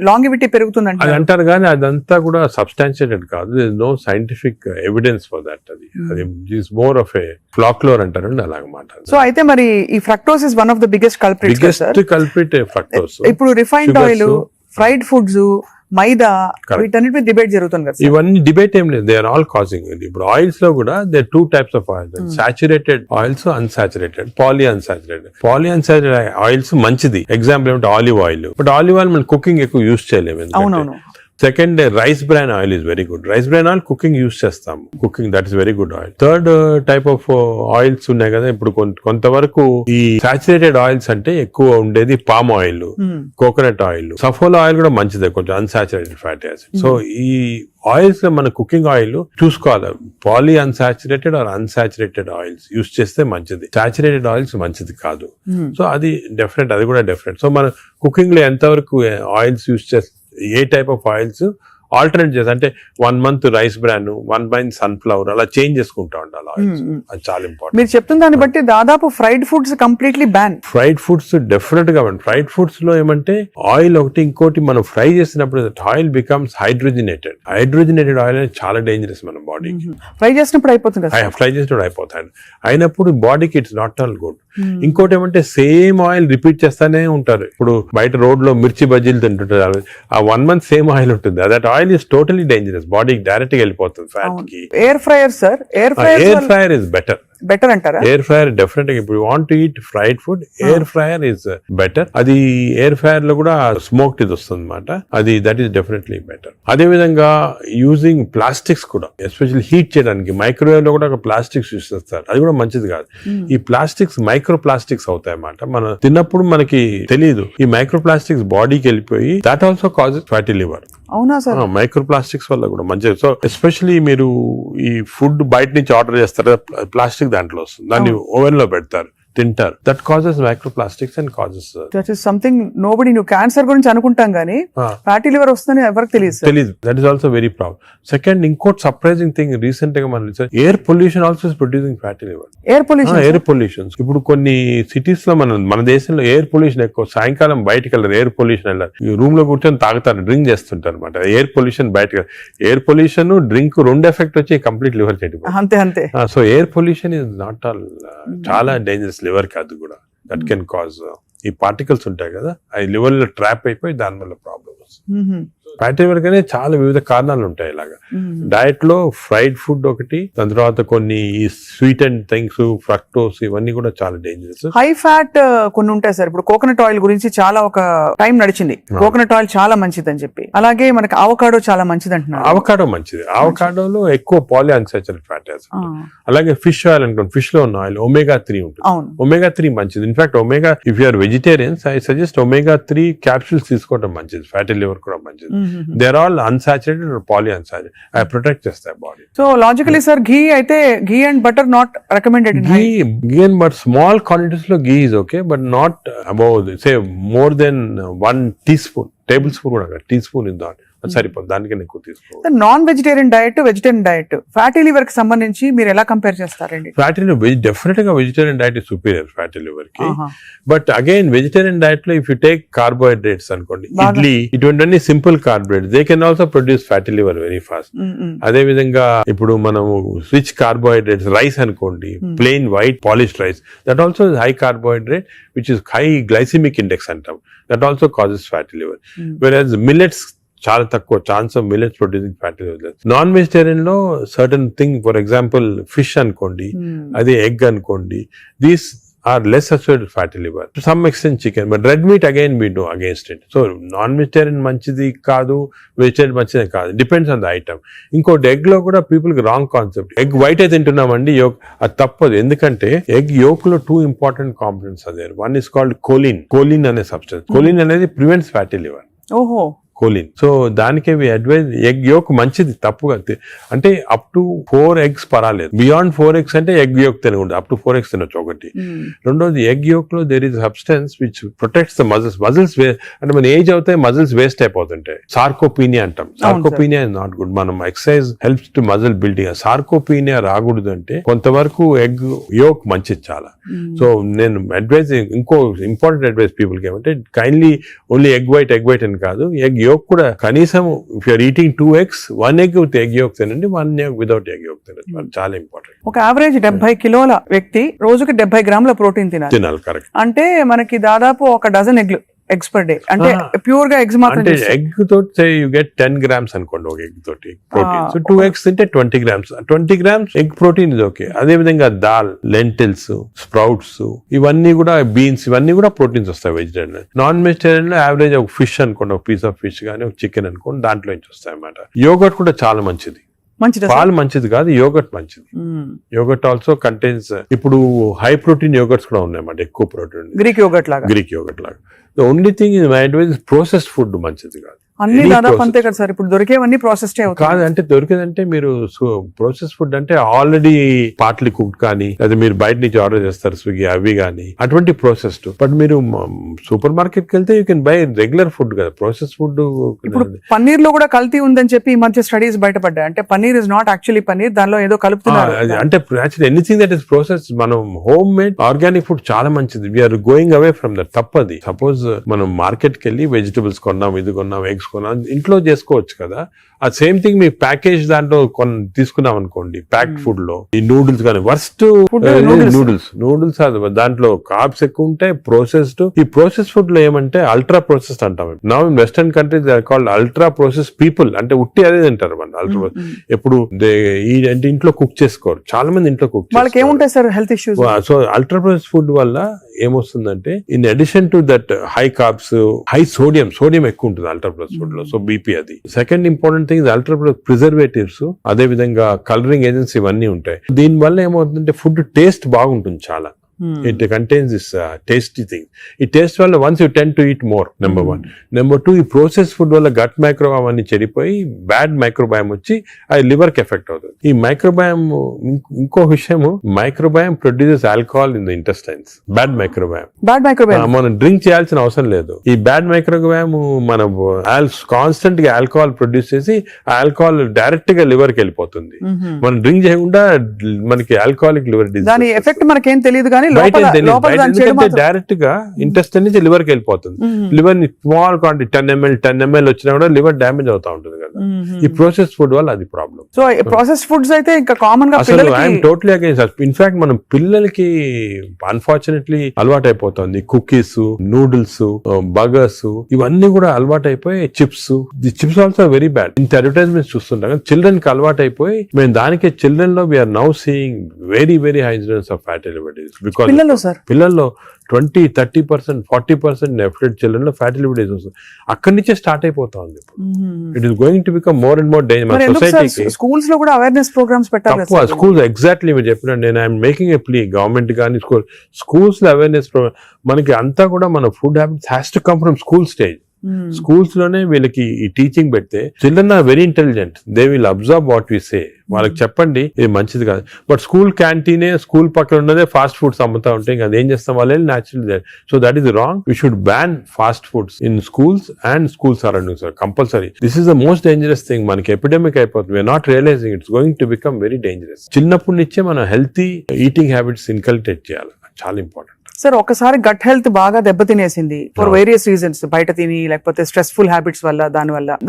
లాంగివిటీ పెరుగుతుందంట అది అంటారు, కానీ అదంతా కూడా సబ్స్టాన్షియేటెడ్ కాదు. No scientific evidence for that. అది is more of a folklore అంటారు అలాగమాట. సో అయితే మరి ఈ fructose is one of the biggest culprit fructose. ఇప్పుడు refined oil, fried foods, maida, వీటన్నిటి డిబేట్ జరుగుతుంది కదా. ఇవన్నీ డిబేట్ ఏం లేదు, దే ఆర్ ఆల్ కాజింగ్. ఇప్పుడు ఆయిల్స్ లో కూడా they 2 types of oils, saturated oils, unsaturated, polyunsaturated oils మంచిది. ఎగ్జాంపుల్ ఏమంటే olive oil. But olive oil మనం కుకింగ్ ఎక్కువ యూజ్ చేయలేము. అవునవును. Second, rice bran oil is very good. Rice bran oil cooking use చేస్తాము, cooking that is very good oil. Third type of oils ఉన్నాయి కదా ఇప్పుడు కొంతవరకు. ఈ సాచురేటెడ్ ఆయిల్స్ అంటే ఎక్కువ ఉండేది palm oil, coconut oil, Saffola oil కూడా మంచిదే, కొంచెం అన్సాచురేటెడ్ ఫ్యాటీ యాసిడ్. సో ఈ ఆయిల్స్ లో మన కుకింగ్ ఆయిల్ చూసుకోవాలి, polyunsaturated or unsaturated oils use చేస్తే మంచిది. సాచురేటెడ్ ఆయిల్స్ మంచిది కాదు. సో అది డెఫినెట్, అది కూడా డెఫినెట్. సో మన కుకింగ్ లో ఎంతవరకు ఆయిల్స్ యూజ్ చేస్తే, ఏ టైప్ ఆఫ్ ఆయిల్స్ ఆల్టర్నేట్ చేసి, అంటే 1 month rice bran, 1 month sunflower, అలా చేంజ్ చేసుకుంటా ఉండాలి ఆయిల్స్. అది చాలా ఇంపార్టెంట్. మీరు చెప్తున్న దాన్ని బట్టి దాదాపు fried foods completely ban. Fried foods definite గా బ్యాన్. ఫ్రైడ్ ఫుడ్స్ లో ఏమంటే ఆయిల్ ఒకటి, ఇంకోటి మనం ఫ్రై చేసినప్పుడు oil becomes hydrogenated. Hydrogenated oil అనేది చాలా డేంజరస్ మన బాడీకి. ఫ్రై చేసినప్పుడు అయిపోతుంది, ఫ్రై చేసినప్పుడు అయిపోతాయి. అయినప్పుడు బాడీకి ఇట్స్ నాట్ ఆల్ గుడ్. ఇంకోటి ఏమంటే సేమ్ ఆయిల్ రిపీట్ చేస్తానే ఉంటారు. ఇప్పుడు బయట రోడ్ లో మిర్చి బజ్జీలు తింటుంటారు, ఆ 1 month సేమ్ ఆయిల్ ఉంటుంది. That oil is totally dangerous, బాడీకి డైరెక్ట్ గా వెళ్ళిపోతుంది ఫ్యాట్ కి. Air fryer sir, air fryer is better అంటారా? ఎయిర్ ఫ్రైయర్ డెఫినెట్ గా, ఇప్పుడు want to eat fried food, air fryer is better. అది ఎయిర్ ఫ్రైయర్ లో కూడా స్మోక్డ్ ఇది వస్తుంది అనమాట. అది దట్ ఈస్ డెఫినెట్లీ బెటర్. అదే విధంగా యూజింగ్ ప్లాస్టిక్స్ కూడా, ఎస్పెషల్లీ హీట్ చేయడానికి మైక్రోవేవ్ లో కూడా ప్లాస్టిక్స్ యూజ్ చేస్తారు, అది కూడా మంచిది కాదు. ఈ ప్లాస్టిక్స్ మైక్రో ప్లాస్టిక్స్ అవుతాయి అన్నమాట. మనం తిన్నప్పుడు మనకి తెలియదు, ఈ మైక్రో ప్లాస్టిక్స్ బాడీకి వెళ్ళిపోయి that also causes fatty liver. అవునా సార్? మైక్రో ప్లాస్టిక్స్ వల్ల కూడా మంచిది. సో ఎస్పెషల్లీ మీరు ఈ ఫుడ్ బయట నుంచి ఆర్డర్ చేస్తారు, ప్లాస్టిక్ దాంట్లో వస్తుంది, దాన్ని ఓవెన్ లో పెడతారు, తింటారు. That causes micro plastics and causes that is something nobody. నువ్వు క్యాన్సర్ గురించి అనుకుంటాం కానీ ఫ్యాటీ లివర్ వస్తుందని ఎవరికి తెలియదు. That is also very problem. Second, ఇంకోటి సర్ప్రైజింగ్ థింగ్ రీసెంట్ గా మనం air pollution also is producing fatty liver. Air pollution ఇప్పుడు కొన్ని సిటీస్ లో మన దేశంలో ఎయిర్ పొల్యూషన్ ఎక్కువ. సాయంకాలం బయటకు వెళ్ళారు, ఎయిర్ పొల్యూషన్ వెళ్ళారు, రూమ్ లో కూర్చొని తాగుతారు, డ్రింక్ చేస్తుంటారు అనమాట. ఎయిర్ పొల్యూషన్ బయటకు, ఎయిర్ పొల్యూషన్ డ్రింక్ 2 ఎఫెక్ట్ వచ్చి కంప్లీట్ లివర్ చెడిపోతుంది. అంతే. So air pollution is not all, చాలా డేంజరస్ లివర్ కి. అది కూడా దట్ కెన్ కాజ్, ఈ పార్టికల్స్ ఉంటాయి కదా, అవి లివర్ లో ట్రాప్ అయిపోయి దాని వల్ల ప్రాబ్లమ్ వస్తుంది. ఫ్యాటీ లివర్ కానీ చాలా వివిధ కారణాలు ఉంటాయి. ఇలాగా డయట్ లో ఫ్రైడ్ ఫుడ్ ఒకటి, దాని తర్వాత కొన్ని స్వీట్ అండ్ థింగ్స్, ఫ్రక్టోస్, ఇవన్నీ కూడా చాలా డేంజరస్. హై ఫ్యాట్ కొన్ని ఉంటాయి సార్. ఇప్పుడు కోకోనట్ ఆయిల్ గురించి చాలా ఒక టైం నడిచింది, కోకోనట్ ఆయిల్ చాలా మంచిది అని చెప్పి. అలాగే మనకి అవకాడో చాలా మంచిది అంటున్నారు. అవకాడో మంచిది. అవకాడోలో ఎక్కువ పాలీ అన్సాచురేటెడ్ ఫ్యాటీ యాసిడ్. అలాగే ఫిష్ ఆయిల్ అనుకోండి, ఫిష్ లో ఉన్న ఆయిల్ omega 3 ఉంటుంది. omega 3 మంచిది. In fact omega, if you are vegetarians, I suggest omega 3 capsules తీసుకోవడం మంచిది. ఫ్యాటీ లివర్ కూడా మంచిది. They are all unsaturated or poly unsaturated. I protect చేస్తాయి body. So logically sir, ghee అయితే ghee and butter not recommended. Ghee and butter small quantities లో ghee is okay, but not above say more than 1 teaspoon, table spoon కూడా, tea spoon is not సరిపోతుంది, దానికన్నా ఎక్కువ తీసుకోవాలి. Non vegetarian diet, vegetarian diet, fatty liver కి సంబంధించి మీరు ఎలా కంపేర్ చేస్తారండి? ఫ్యాటీ లివర్ డెఫినెట్ గా vegetarian diet is superior fatty liver కి. బట్ అగైన్ వెజిటేరియన్ డైట్ లో ఇఫ్ యూ టేక్ కార్బోహైడ్రేట్స్ అనుకోండి, ఇడ్లీ, ఇటువంటి simple carbohydrates, they can also produce fatty liver very fast. అదే విధంగా ఇప్పుడు మనము రిచ్ కార్బోహైడ్రేట్స్, రైస్ అనుకోండి, plain white polished rice, that also is high carbohydrate which is high glycemic index అంటాం, that also causes fatty liver. Whereas millets చాలా తక్కువ chance of millets producing fatty liver. Non vegetarian లో certain thing, for example fish అనుకోండి, అదే egg అనుకోండి, these are less associated with fatty liver. To some extent chicken, but red meat again we do against it. So non-vegetarian manchidi kaadu, vegetarian manchidi kaadu. Depends on the item. ఇంకోటి egg లో కూడా people కి wrong concept. Egg white అయితే తింటున్నామండి, yoke అది తప్పదు. ఎందుకంటే egg yolk లో 2 important components అదే. వన్ ఇస్ కాల్డ్ కోలిన్ అనే సబ్స్టెన్స్. కోలిన్ అనేది ప్రివెంట్స్ ఫ్యాటీ లివర్. ఓహో, కోలిన్. సో దానికి అడ్వైజ్ ఎగ్ యోక్ మంచిది, తప్పుగా అంటే అప్ టు 4 eggs పర్వాలేదు. బియాండ్ 4 eggs అంటే ఎగ్ యోక్ తినకూడదు. అప్ టు 4 eggs తినొచ్చు ఒకటి. రెండోది ఎగ్ యోక్ లో there is substance which protects the muscles. అంటే మన ఏజ్ అవుతే మజిల్స్ వేస్ట్ అయిపోతుంటాయి. సార్కోపీనియా అంటాం. Sarcopenia is not good. మనం exercise helps to muscle building. Sarcopenia రాకూడదు అంటే కొంతవరకు ఎగ్ యోక్ మంచిది చాలా. సో నేను అడ్వైజ్, ఇంకో ఇంపార్టెంట్ అడ్వైజ్ పీపుల్ కి ఏమంటే కైండ్లీ ఓన్లీ ఎగ్ వైట్ అని కాదు, ఎగ్ యోక్ కూడా కనీసం if you're eating 2 eggs, 1 egg with egg yolk తినండి, 1 egg వితౌట్ ఎగ్ యోక్ తినండి. చాలా ఇంపార్టెంట్. ఒక యావరేజ్ 70 కిలోల వ్యక్తి రోజుకి 70 గ్రాముల ప్రోటీన్ తినాలి. కరెక్ట్. అంటే మనకి దాదాపు 1 డజన్ ఎగ్స్ పర్ డే. అంటే ప్యూర్ గా ఎగ్స్ మాత్రం. అంటే ఎగ్ తోటి యూ గెట్ 10 grams అనుకోండి ఒక ఎగ్ తోటి ప్రోటీన్. సో 2 eggs తింటే 20 grams. 20 grams ఎగ్ ప్రోటీన్ ఇది ఓకే. అదే విధంగా దాల్, లెంటిల్స్, స్ప్రౌట్స్, ఇవన్నీ కూడా బీన్స్, ఇవన్నీ కూడా ప్రోటీన్స్ వస్తాయి వెజిటేరియన్. నాన్ వెజిటేరియన్ లో యావరేజ్ ఒక ఫిష్ అనుకోండి, ఒక పీస్ ఆఫ్ ఫిష్ కానీ ఒక చికెన్ అనుకోండి, దాంట్లో నుంచి వస్తాయి అన్నమాట. యోగర్ట్ కూడా చాలా మంచిది. పాలు మంచిది కాదు, యోగర్ట్ మంచిది. యోగర్ట్ ఆల్సో కంటైన్స్, ఇప్పుడు హై ప్రోటీన్ యోగర్ట్స్ కూడా ఉన్నాయన్నమాట, ఎక్కువ ప్రోటీన్. గ్రీక్ యోగర్ట్ లాగా. The only thing is my advice is processed food మంచిది కాదు. అన్ని దాదాపు అంతే కదా సార్. ఇప్పుడు దొరికేవన్నీ ప్రాసెస్డ్ కాదు. అంటే దొరికేదంటే మీరు ప్రాసెస్ ఫుడ్ అంటే ఆల్రెడీ పార్ట్లీ కుక్డ్ కానీ, లేదా మీరు బయట నుంచి ఆర్డర్ చేస్తారు స్విగ్గీ అవి కానీ, అటువంటి ప్రాసెస్డ్. బట్ మీరు సూపర్ మార్కెట్ కి వెళ్తే you can buy regular food కదా. Process food. ఇప్పుడు పన్నీర్ లో కూడా కల్తీ ఉందని చెప్పి ఈ మధ్య స్టడీస్ బయటపడ్డాయి. అంటే paneer is not actually paneer, దానిలో ఏదో కలుపుతున్నారు. అంటే actually anything that is process, మనం హోమ్ మేడ్ ఆర్గానిక్ ఫుడ్ చాలా మంచిది. We're going away from that. తప్పది. సపోజ్ మనం మార్కెట్ కి వెళ్ళి వెజిటబుల్స్ కొన్నాం, ఇది కొన్నాం, ఎగ్స్ కొన్నాం, ఇంట్లో చేసుకోవచ్చు కదా. ఆ సేమ్ థింగ్ మీ ప్యాకేజ్ దాంట్లో తీసుకున్నాం అనుకోండి, ప్యాక్డ్ ఫుడ్ లో ఈ నూడిల్స్ కానీ వర్స్ట్ నూడిల్స్ దాంట్లో కార్బ్స్ ఎక్కువ ఉంటాయి, ప్రాసెస్డ్. ఈ ప్రాసెస్ ఫుడ్ లో ఏమంటే అల్ట్రా ప్రాసెస్డ్ అంటాం. Now in western countries they are called ultra process people. అంటే ఉట్టి అదే తింటారు మన అల్ట్రా. ఎప్పుడు అంటే ఇంట్లో కుక్ చేసుకోరు చాలా మంది. ఇంట్లో కుక్ వాళ్ళకి ఏముంటాయి sir health issues. So ultra process food వల్ల ఏమొస్తుందంటే in addition to that high carbs, high sodium ఎక్కువ ఉంటుంది అల్ట్రా ప్రాసెస్ ఫుడ్ లో. సో బీపీ అది. Second important thing ultra preservatives, అదే విధంగా కలరింగ్ ఏజెంట్స్ ఇవన్నీ ఉంటాయి. దీని వల్ల ఏమవుతుందంటే ఫుడ్ టేస్ట్ బాగుంటుంది చాలా. It contains this tasty thing. ఈ టేస్ట్ వల్ల once you tend to eat more, number 1. Number 2, ఈ ప్రాసెస్ ఫుడ్ వల్ల గట్ మైక్రోబయామ్ అన్ని చెడిపోయి బ్యాడ్ మైక్రోబయామ్ వచ్చి అది లివర్ కి ఎఫెక్ట్ అవుతుంది. ఈ మైక్రోబయామ్, ఇంకో విషయము, microbiome produces alcohol in the intestines. Bad microbiome మనం డ్రింక్ చేయాల్సిన అవసరం లేదు. ఈ బ్యాడ్ మైక్రోబయామ్ మన కాన్స్టెంట్ గా ఆల్కహాల్ ప్రొడ్యూస్ చేసి ఆల్కహాల్ డైరెక్ట్ గా లివర్ కి వెళ్ళిపోతుంది. మనం డ్రింక్ చేయకుండా మనకి ఆల్కహాలిక్ లివర్ డిసీజ్. దాని ఎఫెక్ట్ మనకేం తెలియదు కానీ డైరెక్ట్ గా ఇంటెస్టైన్ నుంచి లివర్ కి వెళ్ళిపోతుంది. లివర్ ని స్మాల్ క్వాంటిటీ 10 ml వచ్చినా కూడా లివర్ డ్యామేజ్ అవుతా ఉంటుంది కదా. ఈ ప్రాసెస్ ఫుడ్ వల్ల అది ప్రాబ్లం. సో ప్రాసెస్ ఫుడ్స్ అయితే ఇంకా కామన్ గా అసలు ఐఎమ్ టోటలీ అగైన్స్. ఇన్ఫాక్ట్ మనం పిల్లలకి అన్ఫార్చునేట్లీ అలవాటు అయిపోతుంది. కుకీస్, నూడిల్స్, బర్గర్స్ ఇవన్నీ కూడా అలవాటు అయిపోయి, చిప్స్ ఆల్సో వెరీ బ్యాడ్. ఇంత అడ్వర్టైజ్మెంట్స్ చూస్తుంటాం. చిల్డ్రన్ కి అలవాటు అయిపోయి మేము దానికి చిల్డ్రన్ లో we're now seeing very high incidence of fatty liver disease. పిల్లల్లో 20, 30%, 40% నెఫ్లెట్ చిల్డ్రన్ లో ఫ్యాటీ లివర్ డిసీజ్ వస్తుంది. అక్కడి నుంచే స్టార్ట్ అయిపోతా ఉంది. It is going to become more and more danger. సొసైటీకి స్కూల్స్ లో కూడా అవేర్నెస్ ప్రోగ్రామ్స్ పెట్టాలి. స్కూల్స్ ఎగ్జాక్ట్లీ మీరు చెప్పిన, నేను I'm making a plea government కానీ స్కూల్స్ లో అవేర్నెస్ ప్రోగ్రామ్. మనకి అంతా కూడా మన food habits has to come from school stage. Schools లోనే వీళ్ళకి ఈ టీచింగ్ పెడితే children are very intelligent. They will observe what we say. వాళ్ళకి చెప్పండి ఇది మంచిది కాదు. బట్ స్కూల్ క్యాంటీనే, స్కూల్ పక్కన ఉన్నదే ఫాస్ట్ ఫుడ్స్ అమ్ముతా ఉంటే ఇంకా అదేం చేస్తాం వాళ్ళు natural. So that is wrong. We should ban fast foods in schools and school surroundings compulsory. This is the most dangerous thing. మనకి ఎపిడమిక్ అయిపోతుంది. We're not realising it's going to become very dangerous. చిన్నప్పటి నుంచే మనం healthy eating habits inculcate చేయాలి. చాలా important. Sir ఒకసారి gut health బాగా దెబ్బతినేసింది ఫర్ వేరియస్ రీజన్స్, బయట తిని లేకపోతే స్ట్రెస్ఫుల్ హ్యాబిట్స్ వల్ల,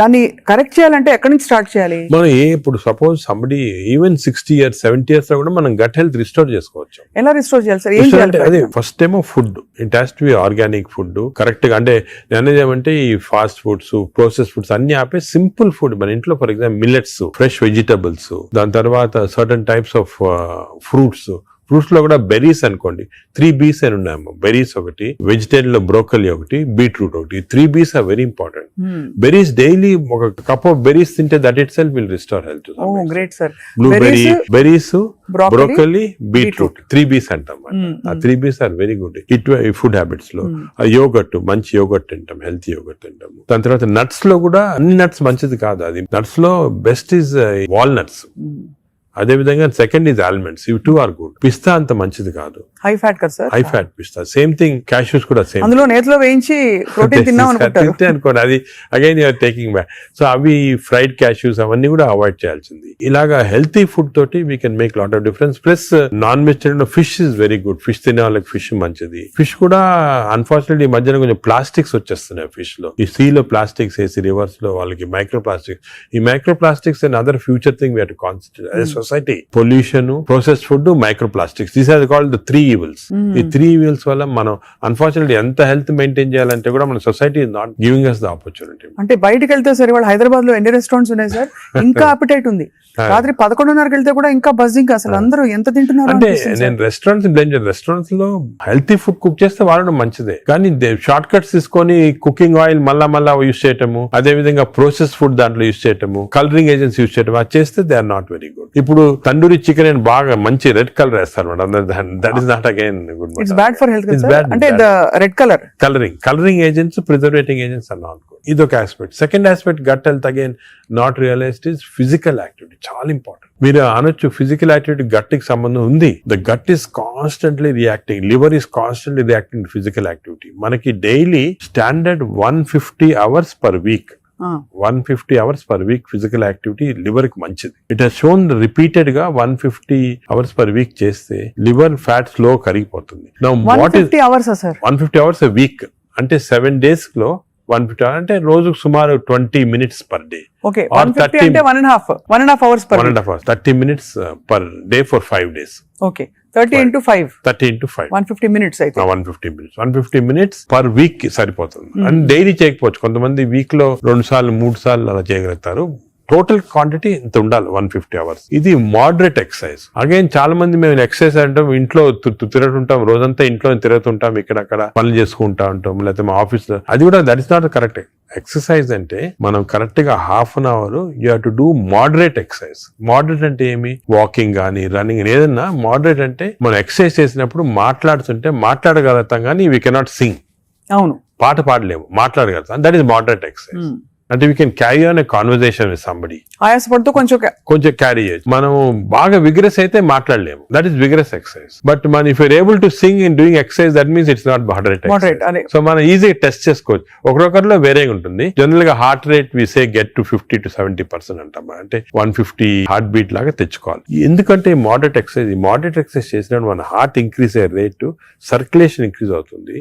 దాన్ని కరెక్ట్ చేయాలంటే ఎక్కడి నుంచి స్టార్ట్ చేయాలి? మనం ఇప్పుడు suppose somebody even 60 years 70 years లో కూడా మనం గట్ హెల్త్ రిస్టోర్ చేసుకోవచ్చు. ఎలా రిస్టోర్ చేయాలి సార్? ఏం చేయాలి? అదే ఫస్ట్ ఏమో food. It has to be organic food correct గా. అంటే అనేది ఏమంటే ఈ ఫాస్ట్ ఫుడ్స్, ప్రాసెస్ ఫుడ్స్ అన్ని ఆపే సింపుల్ ఫుడ్ మన ఇంట్లో. For example millets, fresh vegetables, దాని తర్వాత certain types of fruits, fruits లో కూడా బెర్రీస్ అనుకోండి, 3 Bs అని ఉన్నాయమ్మా. బెర్రీస్ ఒకటి, వెజిటేరియన్ లో బ్రోకలీ ఒకటి, బీట్రూట్ ఒకటి. 3 Bs are very important. Berries daily ఒక కప్ ఆఫ్ బెర్రీస్ తింటే that itself will restore health. Great sir. Blueberry, berries, broccoli, broccoli, beetroot 3 Bs అంటాం. ఆ 3 Bs are very good food habits లో. Yogurt, మంచి yogurt తింటాం, healthy yogurt తింటాము. దాని తర్వాత నట్స్ లో కూడా అన్ని నట్స్ మంచిది కాదు. అది నట్స్ లో బెస్ట్ ఈజ్ వాల్నట్స్. అదే విధంగా సెకండ్ ఈజ్ ఆల్మండ్స్. ఇవి 2 ఆర్ గుడ్. పిస్తా అంత మంచిది కాదు, హై ఫ్యాట్ కదా సార్. హై ఫ్యాట్ పిస్తా. సేమ్ థింగ్ క్యాష్యూస్ కూడా సేమ్. అందులో నేతిలో వేయించి ప్రోటీన్ తిన్నాం అనుకుంటారు. అనుకోండి, అది again you're taking back. So అవి ఫ్రైడ్ క్యాష్యూస్ అవన్నీ కూడా అవాయిడ్ చేయాల్సింది. ఇలాగా హెల్తీ ఫుడ్ తోటి we can make lot of difference. Plus non vegetarian fish is very good. Fish తినే వాళ్ళకి ఫిష్ మంచిది. ఫిష్ కూడా అన్ఫార్చునేట్లీ ఈ మధ్యన కొంచెం ప్లాస్టిక్స్ వచ్చేస్తున్నాయి ఫిష్ లో. ఈ సీ లో ప్లాస్టిక్స్ వేసి రివర్స్ లో వాళ్ళకి మైక్రో ప్లాస్టిక్స్. ఈ microplastics and other future thing we have to concentrate as a society. Pollution, processed food, microplastics, these are called the 3 evils. ఈ 3 evils వల్ల మనం అన్ఫార్చునేట్లీ ఎంత హెల్త్ మెయింటైన్ చేయాలంటే కూడా మన society is not giving us the opportunity. అంటే బయటకు వెళ్తే సార్ ఇవాళ హైదరాబాద్ లో ఎన్ని రెస్టారెంట్స్ ఉన్నాయి సార్, ఇంకా అపిటైట్ ఉంది. రాత్రి 11:30కి వెళ్తే కూడా ఇంకా బజ్జింగ్. అసలు అందరూ ఎంత తింటున్నారు అంటే నేను రెస్టారెంట్స్ బ్లేమ్ చేయను. రెస్టారెంట్స్ లో హెల్తీ ఫుడ్ కుక్ చేస్తే వాడడం మంచిదే, కానీ షార్ట్ కట్స్ తీసుకొని కుకింగ్ ఆయిల్ మళ్ళా యూస్ చేయటము, అదే విధంగా ప్రాసెస్ ఫుడ్ దాంట్లో యూస్ చేయటము, కలరింగ్ ఏజెంట్స్ యూస్ చేయటం, అది చేస్తే they are not very good. ఇప్పుడు తండూరి చికెన్ అని బాగా మంచి రెడ్ కలర్ వేస్తారు madam. That is not again good. It's bad for health. అంటే red colouring agents, preserving agents are not good. ఇదొక aspect. Second aspect gut health again not realised is physical activity. చాలా important. మీరు అనొచ్చు physical activity gut కి సంబంధం ఉంది. The gut is constantly reacting, liver is constantly reacting to physical activity. మనకి daily standard 150 hours per week, 150 hours per week physical activity liver కి మంచిది. It has shown repeated గా 150 hours per week చేస్తే liver fat slow కరిగిపోతుంది. 150 hours sir, 150 hours a week అంటే 7 days లో 150 hours అంటే రోజుకు సుమారు 20 minutes పర్ డే. ఓకే, 150 అంటే 1.5 hours per 1.5 hours, 30 minutes per day for 5 days. Okay, 30 into 5 150 minutes అయితే 150 minutes పర్ వీక్ సరిపోతుంది. అండ్ డైలీ చేయకపోవచ్చు, కొంతమంది వీక్ లో 2 సార్లు 3 సార్లు అలా చేయగలుగుతారు. టోటల్ క్వాంటిటీ ఇంత ఉండాలి 150 hours. ఇది మోడరేట్ ఎక్సర్సైజ్. అగైన్ చాలా మంది మేము ఎక్సర్సైజ్ అంటాం, ఇంట్లో తిరుగుతుంటాం, రోజంతా ఇంట్లో తిరుగుతుంటాం, ఇక్కడ పనులు చేసుకుంటా ఉంటాం, లేకపోతే మా ఆఫీస్ లో. అది కూడా that is not correct. Exercise అంటే మనం కరెక్ట్ గా ½ an hour you have to do moderate exercise. Moderate అంటే ఏమి? వాకింగ్ కానీ రన్నింగ్, ఏదన్నా మోడరేట్ అంటే మనం ఎక్సర్సైజ్ చేసినప్పుడు మాట్లాడుతుంటే మాట్లాడగలుగుతాం కానీ వీ కెనాట్ సింగ్. అవును, పాట పాడలేము, మాట్లాడగలుగుతాం. That is moderate exercise. అంటే we can carry on a conversation with somebody. ఆయాసపడుతూ కొంచెం క్యారీ చేయొచ్చు. మనం బాగా విగ్రెస్ అయితే మాట్లాడలేము, that is vigorous exercise. But మన if you're able to sing in doing exercise, that means it's not moderate. So మనం ఈజీగా టెస్ట్ చేసుకోవచ్చు. ఒకరొకరిలో వేరేగా ఉంటుంది. జనరల్ గా heart rate we say get to 50 to 70% అంటాం. అంటే 150 హార్ట్ బీట్ లాగా తెచ్చుకోవాలి. ఎందుకంటే మోడరేట్ ఎక్సర్సైజ్ చేసినప్పుడు మన హార్ట్ ఇంక్రీజ్ అయ్యే రేటు, సర్క్యులేషన్ ఇంక్రీజ్ అవుతుంది,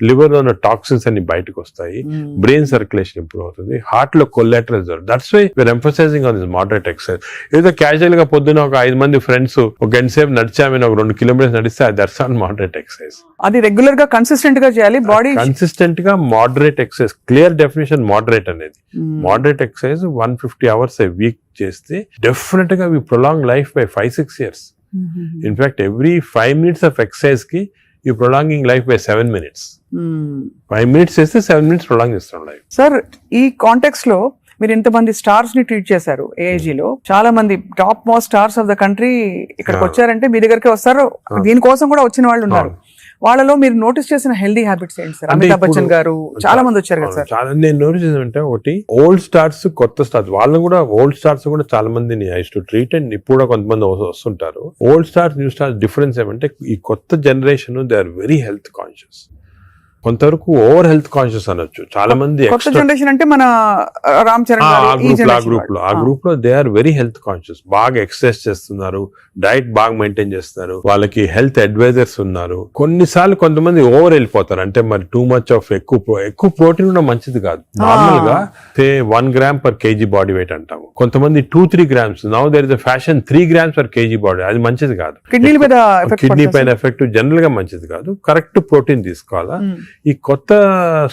లివర్ లో ఉన్న టాక్సిన్స్ అన్ని బయటకు వస్తాయి, బ్రెయిన్ సర్క్యులేషన్ ఇంప్రూవ్ అవుతుంది, హార్ట్ లో collateral. That's why we're emphasising on this moderate exercise. ఏదో క్యాజువల్ గా పొద్దున ఒక 5 మంది ఫ్రెండ్స్ ఒక గంట సేపు నడిచామని ఒక 2 kilometers నడిస్తే దట్స్ నాట్ మోడరేట్ ఎక్సర్సైజ్. అది రెగ్యులర్ గా కన్సిస్టెంట్ గా చేయాలి. బాడీ కన్సిస్టెంట్ గా moderate exercise. Clear definition moderate అనేది. Moderate exercise 150 hours a week చేస్తే డెఫినెట్ గా we prolong life by 5-6 years. In fact every 5 minutes of exercise కి you prolonging life by 7 minutes. 5 minutes చేస్తే 7 minutes prolong చేస్తాం life. Sir, ఈ context లో మీరు ఇంతమంది స్టార్స్ ని ట్రీట్ చేశారు. AIG లో చాలా మంది top most stars of the country ఇక్కడికి వచ్చారంటే మీ దగ్గరికి వస్తారు. దీనికోసం కూడా వచ్చిన వాళ్ళు ఉన్నారు. వాళ్ళలో మీరు నోటీస్ చేసిన హెల్దీ హ్యాబిట్స్ ఏంటి సార్? అమితాబ్ బచ్చన్ గారు చాలా మంది వచ్చారు కదా సార్. చాలా నేను నోటీస్ చేసానంటే, ఒకటి ఓల్డ్ స్టార్స్, కొత్త స్టార్స్. వాళ్ళని కూడా ఓల్డ్ స్టార్స్ కూడా చాలా మందిని ఐ టు ట్రీట్ అండ్ ఇప్పుడు కూడా కొంతమంది వస్తుంటారు. Old stars, new stars difference ఏమంటే, ఈ కొత్త generation they are very health conscious. కొంతవరకు ఓవర్ హెల్త్ కాన్షియస్ అనొచ్చు. చాలా మంది కొత్త జనరేషన్ అంటే మన రామ్ చరణ్ ఆ గ్రూప్ లో they are very health conscious. బాగా ఎక్సర్సైజ్ చేస్తున్నారు, డైట్ బాగా మెయింటైన్ చేస్తున్నారు, వాళ్ళకి హెల్త్ అడ్వైజర్స్ ఉన్నారు. కొన్నిసార్లు కొంతమంది ఓవర్ వెళ్ళిపోతారు. అంటే మరి టూ మచ్ ఆఫ్ ఎక్కువ ప్రోటీన్ కూడా మంచిది కాదు. నార్మల్ గా 1 gram per kg body weight అంటాము. కొంతమంది 2-3 grams. Now there is a fashion 3 grams per kg body. అది మంచిది కాదు. కిడ్నీ పైన ఎఫెక్ట్ జనరల్ గా మంచిది కాదు. కరెక్ట్ ప్రోటీన్ తీసుకోవాలా. ఈ కొత్త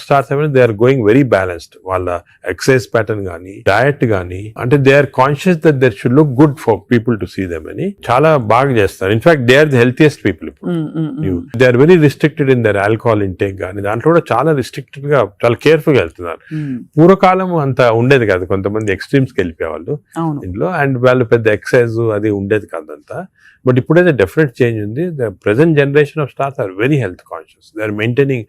స్టార్స్ ఏమైనా they are going very balanced. వాళ్ళ ఎక్సర్సైజ్ ప్యాటర్న్ గానీ డయట్ గానీ అంటే they are conscious that their should look good for people to see them అని చాలా బాగా చేస్తారు. In fact they are the healthiest people ఇప్పుడు. They are very restricted in their alcohol intake గానీ దాంట్లో కూడా చాలా రిస్ట్రిక్టెడ్ గా చాలా కేర్ఫుల్ గా వెళ్తున్నారు. పూర్వకాలం అంత ఉండేది కాదు, కొంతమంది ఎక్స్ట్రీమ్స్ కి వెళ్ళిపోయేవాళ్ళు ఇంట్లో అండ్ వాళ్ళు పెద్ద ఎక్సర్సైజ్ అది ఉండేది కాదంతా. బట్ ఇప్పుడైతే డెఫినెట్ చేంజ్ ఉంది. The present generation of stars are very health conscious. They are maintaining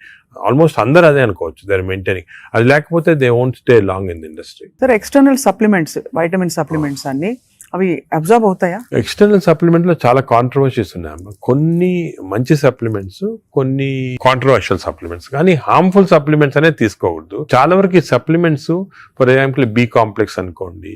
almost అందరూ అదే అనుకోవచ్చు. They are maintaining. అది లేకపోతే they won't stay long in the industry. Sir external supplements, vitamin supplements అన్ని అవి observe అవుతాయా? External supplement లో చాలా కాంట్రవర్సీస్ ఉన్నాయి. కొన్ని మంచి సప్లిమెంట్స్, కొన్ని కాంట్రవర్షియల్ సప్లిమెంట్స్, కానీ హార్మ్ఫుల్ సప్లిమెంట్స్ అనేది తీసుకోకూడదు. చాలా వరకు ఈ supplements for example B complex అనుకోండి,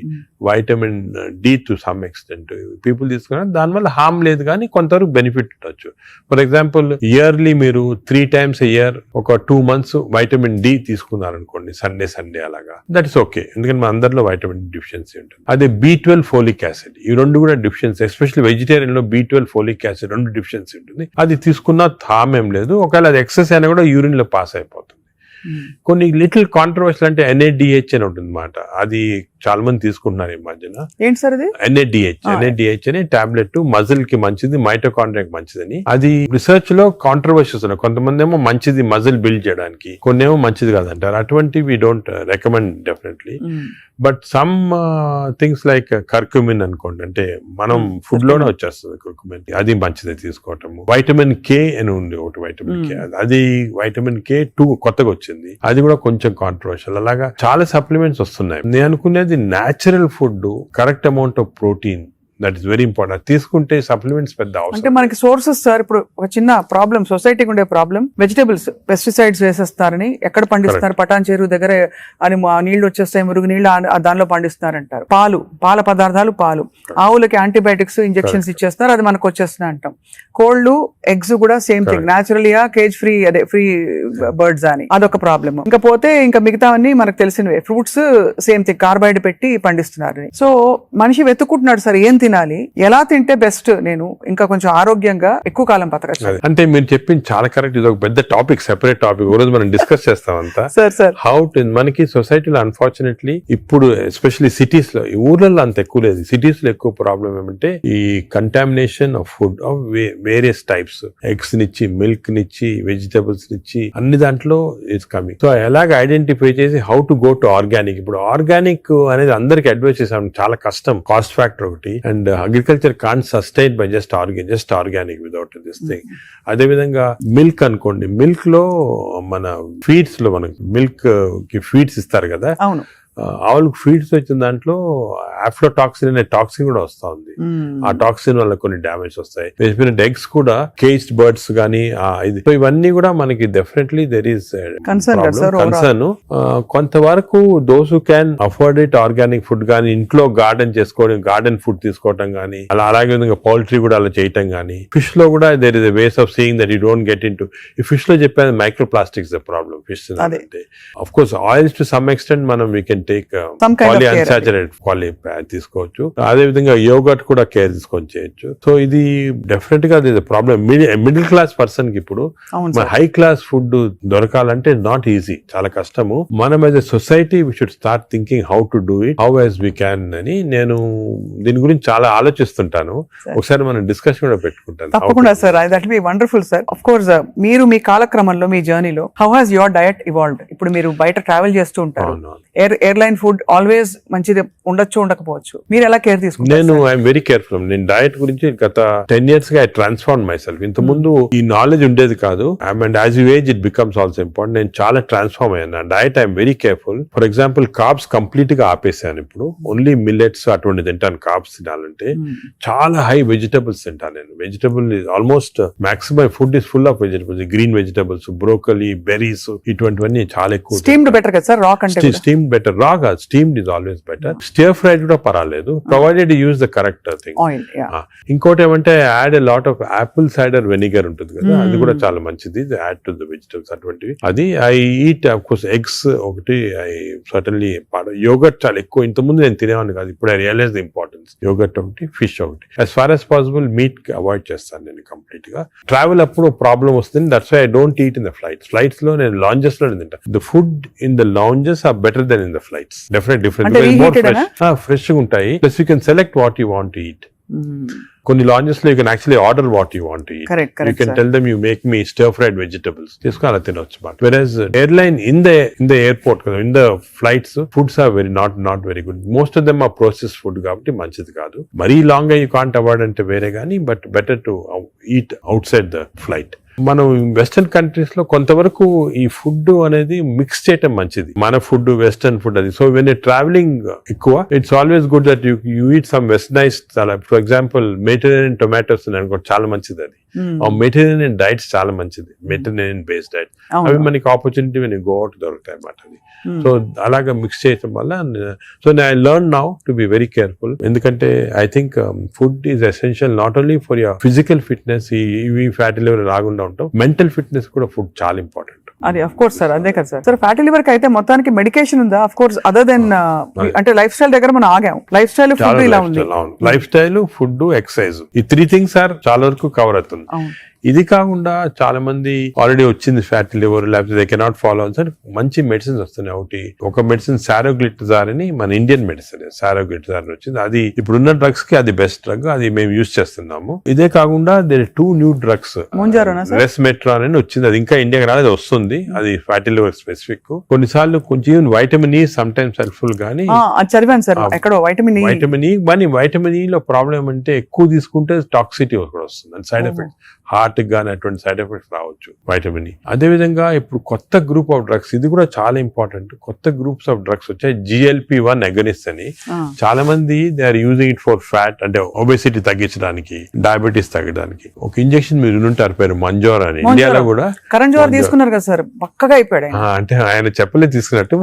vitamin D to some extent people తీసుకున్నారు, దానివల్ల హార్మ్ లేదు కానీ కొంతవరకు బెనిఫిట్ ఉండొచ్చు. ఫర్ ఎగ్జాంపుల్ ఇయర్లీ మీరు 3 times a year ఒక 2 months వైటమిన్ డి తీసుకున్నారనుకోండి, సండే అలాగా, దట్ ఇస్ ఓకే. ఎందుకంటే మన అందరిలో వైటమిన్ డిఫిషియన్సీ ఉంటుంది. అదే B12 ఫోలిక్ యాసిడ్, ఈ రెండు కూడా డిఫిషియన్సీ, ఎస్పెషల్లీ వెజిటేరియన్ లో B12 ఫోలిక్ యాసిడ్ రెండు డిఫిషియన్సీ ఉంటుంది. అది తీసుకున్న హార్మ్ ఏం లేదు. ఒకవేళ అది ఎక్సెస్ అయినా కూడా యూరిన్ లో పాస్ అయిపోతుంది. కొన్ని లిటిల్ కాంట్రవర్షియల్ అంటే NADH అని ఉంటుంది అన్నమాట. అది చాలా మంది తీసుకుంటున్నారు ఈ మధ్యన. ఏంటి సార్ అది? NADH అని టాబ్లెట్ మజిల్ కి మంచిది, మైటోకాండ్రియాకి మంచిదని. అది రిసర్చ్ లో కాంట్రవర్షియస్ ఉన్నాయి. కొంతమంది ఏమో మంచిది మజిల్ బిల్డ్ చేయడానికి, కొన్ని ఏమో మంచిది కాదంటారు. అటువంటి we don't recommend definitely. But some things like curcumin అనుకోండి, అంటే మనం ఫుడ్ లోనే వచ్చేస్తుంది కర్క్యూమిన్, అది మంచిది తీసుకోవటం. వైటమిన్ K అని ఉంది ఒకటి, వైటమిన్ K, అది వైటమిన్ K2 కొత్తగా వచ్చింది, అది కూడా కొంచెం కాంట్రవర్షియల్. అలాగా చాలా సప్లిమెంట్స్ వస్తున్నాయి. నేను అనుకునేది natural food, correct amount of protein, that is very important. తీసుకుంటే సప్లిమెంట్స్ పెద్ద అవసరం. అంటే మనకి సోర్సెస్ సార్, ఇప్పుడు ఒక చిన్న ప్రాబ్లం సొసైటీకి ఉండే ప్రాబ్లం, వెజిటబుల్స్ పెస్టిసైడ్స్ వేసేస్తారని, ఎక్కడ పండిస్తున్నారు, పటాన్ చెరువు దగ్గర అని నీళ్లు వచ్చేస్తాయి, మురుగు నీళ్లు దానిలో పండిస్తున్నారంటారు. పాల పదార్థాలు, ఆవులకి యాంటీబయాటిక్స్ ఇంజెక్షన్స్ ఇచ్చేస్తారు, అది మనకు వచ్చేస్తున్నాయి అంటాం. కోళ్లు, ఎగ్స్ కూడా సేమ్ థింగ్, న్యాచురల్గా కేజ్ ఫ్రీ, అదే ఫ్రీ బర్డ్స్ అని, అదొక ప్రాబ్లమ్. ఇంకా పోతే ఇంకా మిగతావన్నీ మనకు తెలిసినవే. ఫ్రూట్స్ సేమ్ థింగ్, కార్బైడ్ పెట్టి పండిస్తున్నారు. సో మనిషి వెతుక్కుంటున్నాడు సార్ ఏం తినాలి, ఎలా తింటే బెస్ట్, నేను ఇంకా కొంచెం ఆరోగ్యంగా ఎక్కువ కాలం బతకచ్చు. అంటే మీరు చెప్పింది చాలా కరెక్ట్. ఇది ఒక పెద్ద టాపిక్, సెపరేట్ టాపిక్, ఈ రోజు మనం డిస్కస్ చేస్తాం అంతా. సార్ హౌ టు, మనకి సొసైటీలో అన్ఫార్చునేట్లీ ఇప్పుడు ఎస్పెషల్లీ సిటీస్ లో, ఈ ఊర్లలో అంత ఎక్కువ లేదు, సిటీస్ లో ఎక్కువ ప్రాబ్లం ఏమంటే ఈ contamination of food of various types, eggs నిచ్చి, మిల్క్ నిచ్చి, వెజిటబుల్స్ నిచ్చి, అన్ని దాంట్లో ఇట్స్ కమింగ్. సో ఎలాగ ఐడెంటిఫై చేసి how to go to organic. ఇప్పుడు ఆర్గానిక్ అనేది అందరికి అడ్వైస్ చేసాం, చాలా కష్టం, కాస్ట్ ఫ్యాక్టర్ ఒకటి. And agriculture can't sustain by just organic without this thing. అదే విధంగా మిల్క్ అనుకోండి, మిల్క్ లో మన ఫీడ్స్ లో మనకి మిల్క్ కి ఫీడ్స్ ఇస్తారు కదా, అవును, ఆవులకు ఫీడ్స్ వచ్చిన దాంట్లో ఆఫ్లోటాక్సిన్ అనే టాక్సిన్ కూడా వస్తా ఉంది. ఆ టాక్సిన్ వల్ల కొన్ని డ్యామేజ్ వస్తాయి. ఎగ్స్ కూడా కేజ్డ్ బర్డ్స్ గానీ ఇది, సో ఇవన్నీ కూడా మనకి డెఫినెట్లీ దెర్ ఈస్ కన్సర్న్. కొంతవరకు those who can afford it, organic food కానీ, ఇంట్లో గార్డెన్ చేసుకోవడం, గార్డెన్ ఫుడ్ తీసుకోవటం కానీ, అలాగే విధంగా పౌల్ట్రీ కూడా అలా చేయటం కానీ. ఫిష్ లో కూడా there is a ways of seeing that you don't get into. ఈ ఫిష్ లో చెప్పేది micro plastics the problem. Fish అంటే of course oils to some extent మనం వీ కెన్ టేక్ పాలిఅన్సాచురేటెడ్ తీసుకోవచ్చు. అదే విధంగా యోగర్ట్ కూడా కేర్ తీసుకొని చేయొచ్చు. సో ఇది డెఫినెట్ గా ప్రాబ్లం. మిడిల్ క్లాస్ పర్సన్ కి ఇప్పుడు హై క్లాస్ ఫుడ్ దొరకాలంటే నాట్ ఈజీ, చాలా కష్టము. మనం as a society we should start thinking how to do it, how as we can అని నేను దీని గురించి చాలా ఆలోచిస్తుంటాను. ఒకసారి మనం డిస్కషన్ కూడా పెట్టుకుంటాను. తప్పకుండా sir, that will be wonderful sir. Of course మీరు మీ కాలక్రమంలో, మీ జర్నీలో how has your diet evolved? ఇప్పుడు మీరు బయట ట్రావెల్ చేస్తూ ఉంటారు, ఎయిర్లైన్ ఫుడ్ ఆల్వేస్ మంచిది ఉండొచ్చు, ఉండకపోవచ్చు, మీరు ఎలా కేర్ తీసుకుంటారు? నేను ఐఎమ్ వెరీ కేర్ఫుల్. నేను డయట్ గురించి గత 10 years గా ఐ ట్రాన్స్ఫార్మ్ మై సెల్ఫ్. ఇంత ముందు ఈ నాలెడ్జ్ ఉండేది కాదు. And as you age it becomes also important. నేను చాలా ట్రాన్స్ఫార్మ్ అయ్యాను. Diet I'm very careful. For example carbs complete గా ఆపేసాను. ఇప్పుడు ఓన్లీ మిల్లెట్స్ అటువంటి తింటాను. కార్బ్స్ తినాలంటే చాలా హై వెజిటబుల్స్ తింటాను నేను. Vegetable almost maximum food is full of vegetables, green vegetables, broccoli, berries, ఇటువంటివన్నీ చాలా ఎక్కువ. స్టీమ్డ్ బెటర్ కదా సార్, రా కంటే స్టీమ్ బెటర్. రాగా steamed is always better. Stir fried కూడా పర్వాలేదు, provided use the correct thing. Oil. ఇంకోటి ఏమంటే add a lot of Apple cider vinegar ఉంటుంది కదా, అది కూడా చాలా మంచిది, యాడ్ టు ద వెజిటబుల్స్ అటువంటివి. అది I eat of course eggs ఒకటి, ఐ సర్టన్లీ యోగర్ట్ చాలా ఎక్కువ. ఇంతకుముందు నేను తినేవాడిని కాదు, ఇప్పుడు I realise the importance. Yogurt ఒకటి, ఫిష్ ఒకటి. As far as possible meat avoid చేస్తాను నేను కంప్లీట్ గా. ట్రావెల్ అప్పుడు ప్రాబ్లం వస్తుంది, that's why I don't eat in the flights లో నేను లాంజెస్ లో తింటా. The food in the lounges are better than in the flights, definite different fresh గా ఉంటాయి. Plus you can select what you want to eat. కొన్ని lounges లో you can actually order what you want to eat. You can tell them you make me stir fried vegetables, తీసుకుని అలా తినొచ్చు. But various airline in the airport కదా, in the flights foods are very not very good. Most of them are process food కాబట్టి మంచిది కాదు. మరీ long you can't avoid అంటే వేరే కానీ, but better to eat out side the flight. మనం western countries లో కొంతవరకు ఈ ఫుడ్ అనేది మిక్స్ చేయటం మంచిది, మన ఫుడ్ వెస్టర్న్ ఫుడ్ అది. సో వెన్ ట్రావెలింగ్ ఎక్కువ, it's always good that you eat some westernise. For example Mediterranean tomatoes అనుకోండి, చాలా మంచిది అది. మెడిటరేనియన్ డైట్స్ చాలా మంచిది, మెడిటరేనియన్ బేస్డ్ డైట్. అవి మనకి ఆపర్చునిటీ వెన్ గో అవుట్ దొరుకుతాయి అన్నమాట అది. సో అలాగా మిక్స్ చేయటం వల్ల, so I learn now to be very careful. ఎందుకంటే I think food is essential not only for your physical fitness, ఈ ఫ్యాటీ లివర్ రాకుండా ఉంటాం, మెంటల్ ఫిట్నెస్ కూడా ఫుడ్ చాలా ఇంపార్టెంట్. అది అఫ్ కోర్స్ సార్, అదే కదా సార్. సార్ ఫ్యాటీ లివర్ కి అయితే మొత్తానికి మెడికేషన్ ఉందా? అఫ్ కోర్స్ అదర్ దెన్ అంటే లైఫ్ స్టైల్ దగ్గర మనం ఆగాం. లైఫ్ స్టైల్ ఫుడ్ ఇలా ఉంది. లైఫ్ స్టైల్, ఫుడ్, ఎక్సర్సైజ్, ఈ 3 things సార్ చాలా వరకు కవర్ అవుతుంది. ఇది కాకుండా చాలా మంది ఆల్రెడీ వచ్చింది ఫ్యాటీ లివర్, లేకపోతే దే కెనాట్ ఫాలో అని సార్ మంచి మెడిసిన్స్ వస్తున్నాయి. ఒక మెడిసిన్ సారోగ్లిటజార్ అని, మన ఇండియన్ మెడిసిన్ సారోగ్లిటజార్ వచ్చింది. అది ఇప్పుడున్న డ్రగ్స్ కి అది బెస్ట్ డ్రగ్, అది మేము యూజ్ చేస్తున్నాము. ఇదే కాకుండా దేర్ 2 new drugs, రెస్మెట్రాన్ అని వచ్చింది, అది ఇంకా ఇండియాకి రాలేదు, వస్తుంది. అది ఫ్యాటీ లివర్ స్పెసిఫిక్. కొన్నిసార్లు కొంచెం vitamin E some times helpful గానీ, చదివాను సార్ ఎక్కడో వైటమిన్ ఈ లో ప్రాబ్లం అంటే ఎక్కువ తీసుకుంటే టాక్సిటీ కూడా వస్తుంది, అండ్ సైడ్ ఎఫెక్ట్స్ హార్ట్ గానీ అటువంటి సైడ్ ఎఫెక్ట్స్ రావచ్చు వైటమిన్ ఈ. అదే విధంగా ఇప్పుడు కొత్త గ్రూప్ ఆఫ్ డ్రగ్స్, ఇది కూడా చాలా ఇంపార్టెంట్. కొత్త గ్రూప్స్ ఆఫ్ డ్రగ్స్ వచ్చాయి, GLP-1 అగనిస్ట్ అని. చాలా మంది they are using it for fat, అంటే ఒబెసిటీ తగ్గించడానికి, డయాబెటీస్ తగ్గడానికి. ఒక ఇంజెక్షన్ మీరు వినుంటారు పేరు మంజోర్ అని, ఇండియాలో కూడా కరణ్ జోహర్ తీసుకున్నారు కదా సార్, పక్కగా అయిపోయాడు. అంటే ఆయన చెప్పలే తీసుకున్నట్టు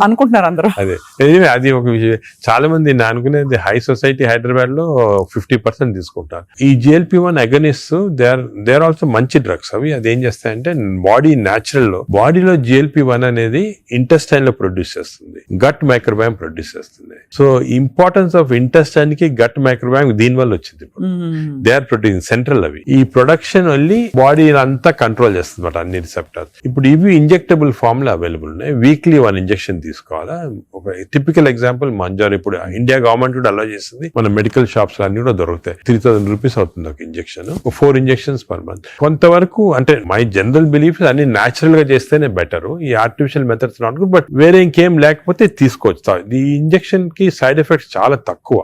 అనుకుంటున్నారు అందరూ. అదే అది ఒక విషయం. చాలా మంది నేను అనుకునేది హై సొసైటీ హైదరాబాద్ లో 50% తీసుకుంటారు ఈ GLP-1 agonist. They are also మంచి డ్రగ్స్ అవి. అది ఏం చేస్తాయంటే బాడీ న్యాచురల్ లో, బాడీలో GLP-1 అనేది ఇంటెస్టైన్ లో ప్రొడ్యూస్ చేస్తుంది, గట్ మైక్రోబయామ్ ప్రొడ్యూస్ చేస్తుంది. సో ఇంపార్టెన్స్ ఆఫ్ ఇంటెస్టైన్ కి గట్ మైక్రోబయామ్ దీని వల్ల వచ్చింది. దే ఆర్ ప్రొడ్యూసింగ్ సెంట్రల్, అవి ఈ ప్రొడక్షన్ వెళ్ళి బాడీ అంతా కంట్రోల్ చేస్తుంది అన్నమాట, అన్ని రిసెప్టర్స్. ఇప్పుడు ఇవి ఇంజెక్టబుల్ ఫామ్ లో అవైలబుల్ ఉన్నాయి. వీక్లీ 1 ఇంజెక్షన్ తీసుకోవాలా. ఒక టిపికల్ ఎగ్జాంపుల్ మంజార్, ఇప్పుడు ఇండియా గవర్నమెంట్ కూడా అలౌ చేస్తుంది, మన మెడికల్ షాప్స్ అన్ని కూడా దొరుకుతాయి. 3000 రూపీస్ అవుతుంది ఒక ఇంజెక్షన్, 4 ఇంజెక్షన్స్ పర్ మంత్. కొంతవరకు అంటే మై జనరల్ బిలీఫ్ అన్ని న్యాచురల్ గా చేస్తేనే బెటర్, ఈ artificial methods not good. But వేరే ఇంకేం లేకపోతే తీసుకోవచ్చు. ఈ ఇంజెక్షన్ కి సైడ్ ఎఫెక్ట్స్ చాలా తక్కువ.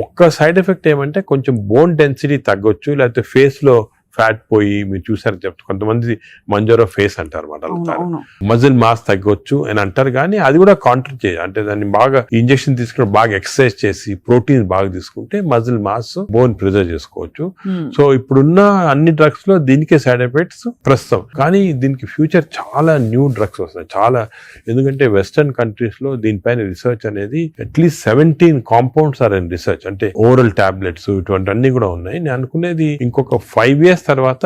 ఒక్క సైడ్ ఎఫెక్ట్ ఏమంటే కొంచెం బోన్ డెన్సిటీ తగ్గొచ్చు, లేకపోతే ఫేస్ లో ఫ్యాట్ పోయి, మీరు చూసారు చెప్తారు కొంతమంది మంజోరో ఫేస్ అంటారు అనమాట, మజిల్ మాస్ తగ్గొచ్చు అని అంటారు. కానీ అది కూడా కాంట్రీ చేయాలి, అంటే దాన్ని బాగా ఇంజెక్షన్ తీసుకుని బాగా ఎక్సర్సైజ్ చేసి ప్రోటీన్ బాగా తీసుకుంటే మజిల్ మాస్, బోన్ ప్రిజర్వ్ చేసుకోవచ్చు. సో ఇప్పుడున్న అన్ని డ్రగ్స్ లో దీనికే సైడ్ ఎఫెక్ట్స్ ప్రస్తుతం. కానీ దీనికి ఫ్యూచర్ చాలా న్యూ డ్రగ్స్ వస్తాయి చాలా. ఎందుకంటే వెస్టర్న్ కంట్రీస్ లో దీనిపైన రీసెర్చ్ అనేది at least 17 compounds are in research, అంటే ఓరల్ టాబ్లెట్స్ ఇటువంటి అన్ని కూడా ఉన్నాయి. నేను అనుకునేది ఇంకొక 5 years తర్వాత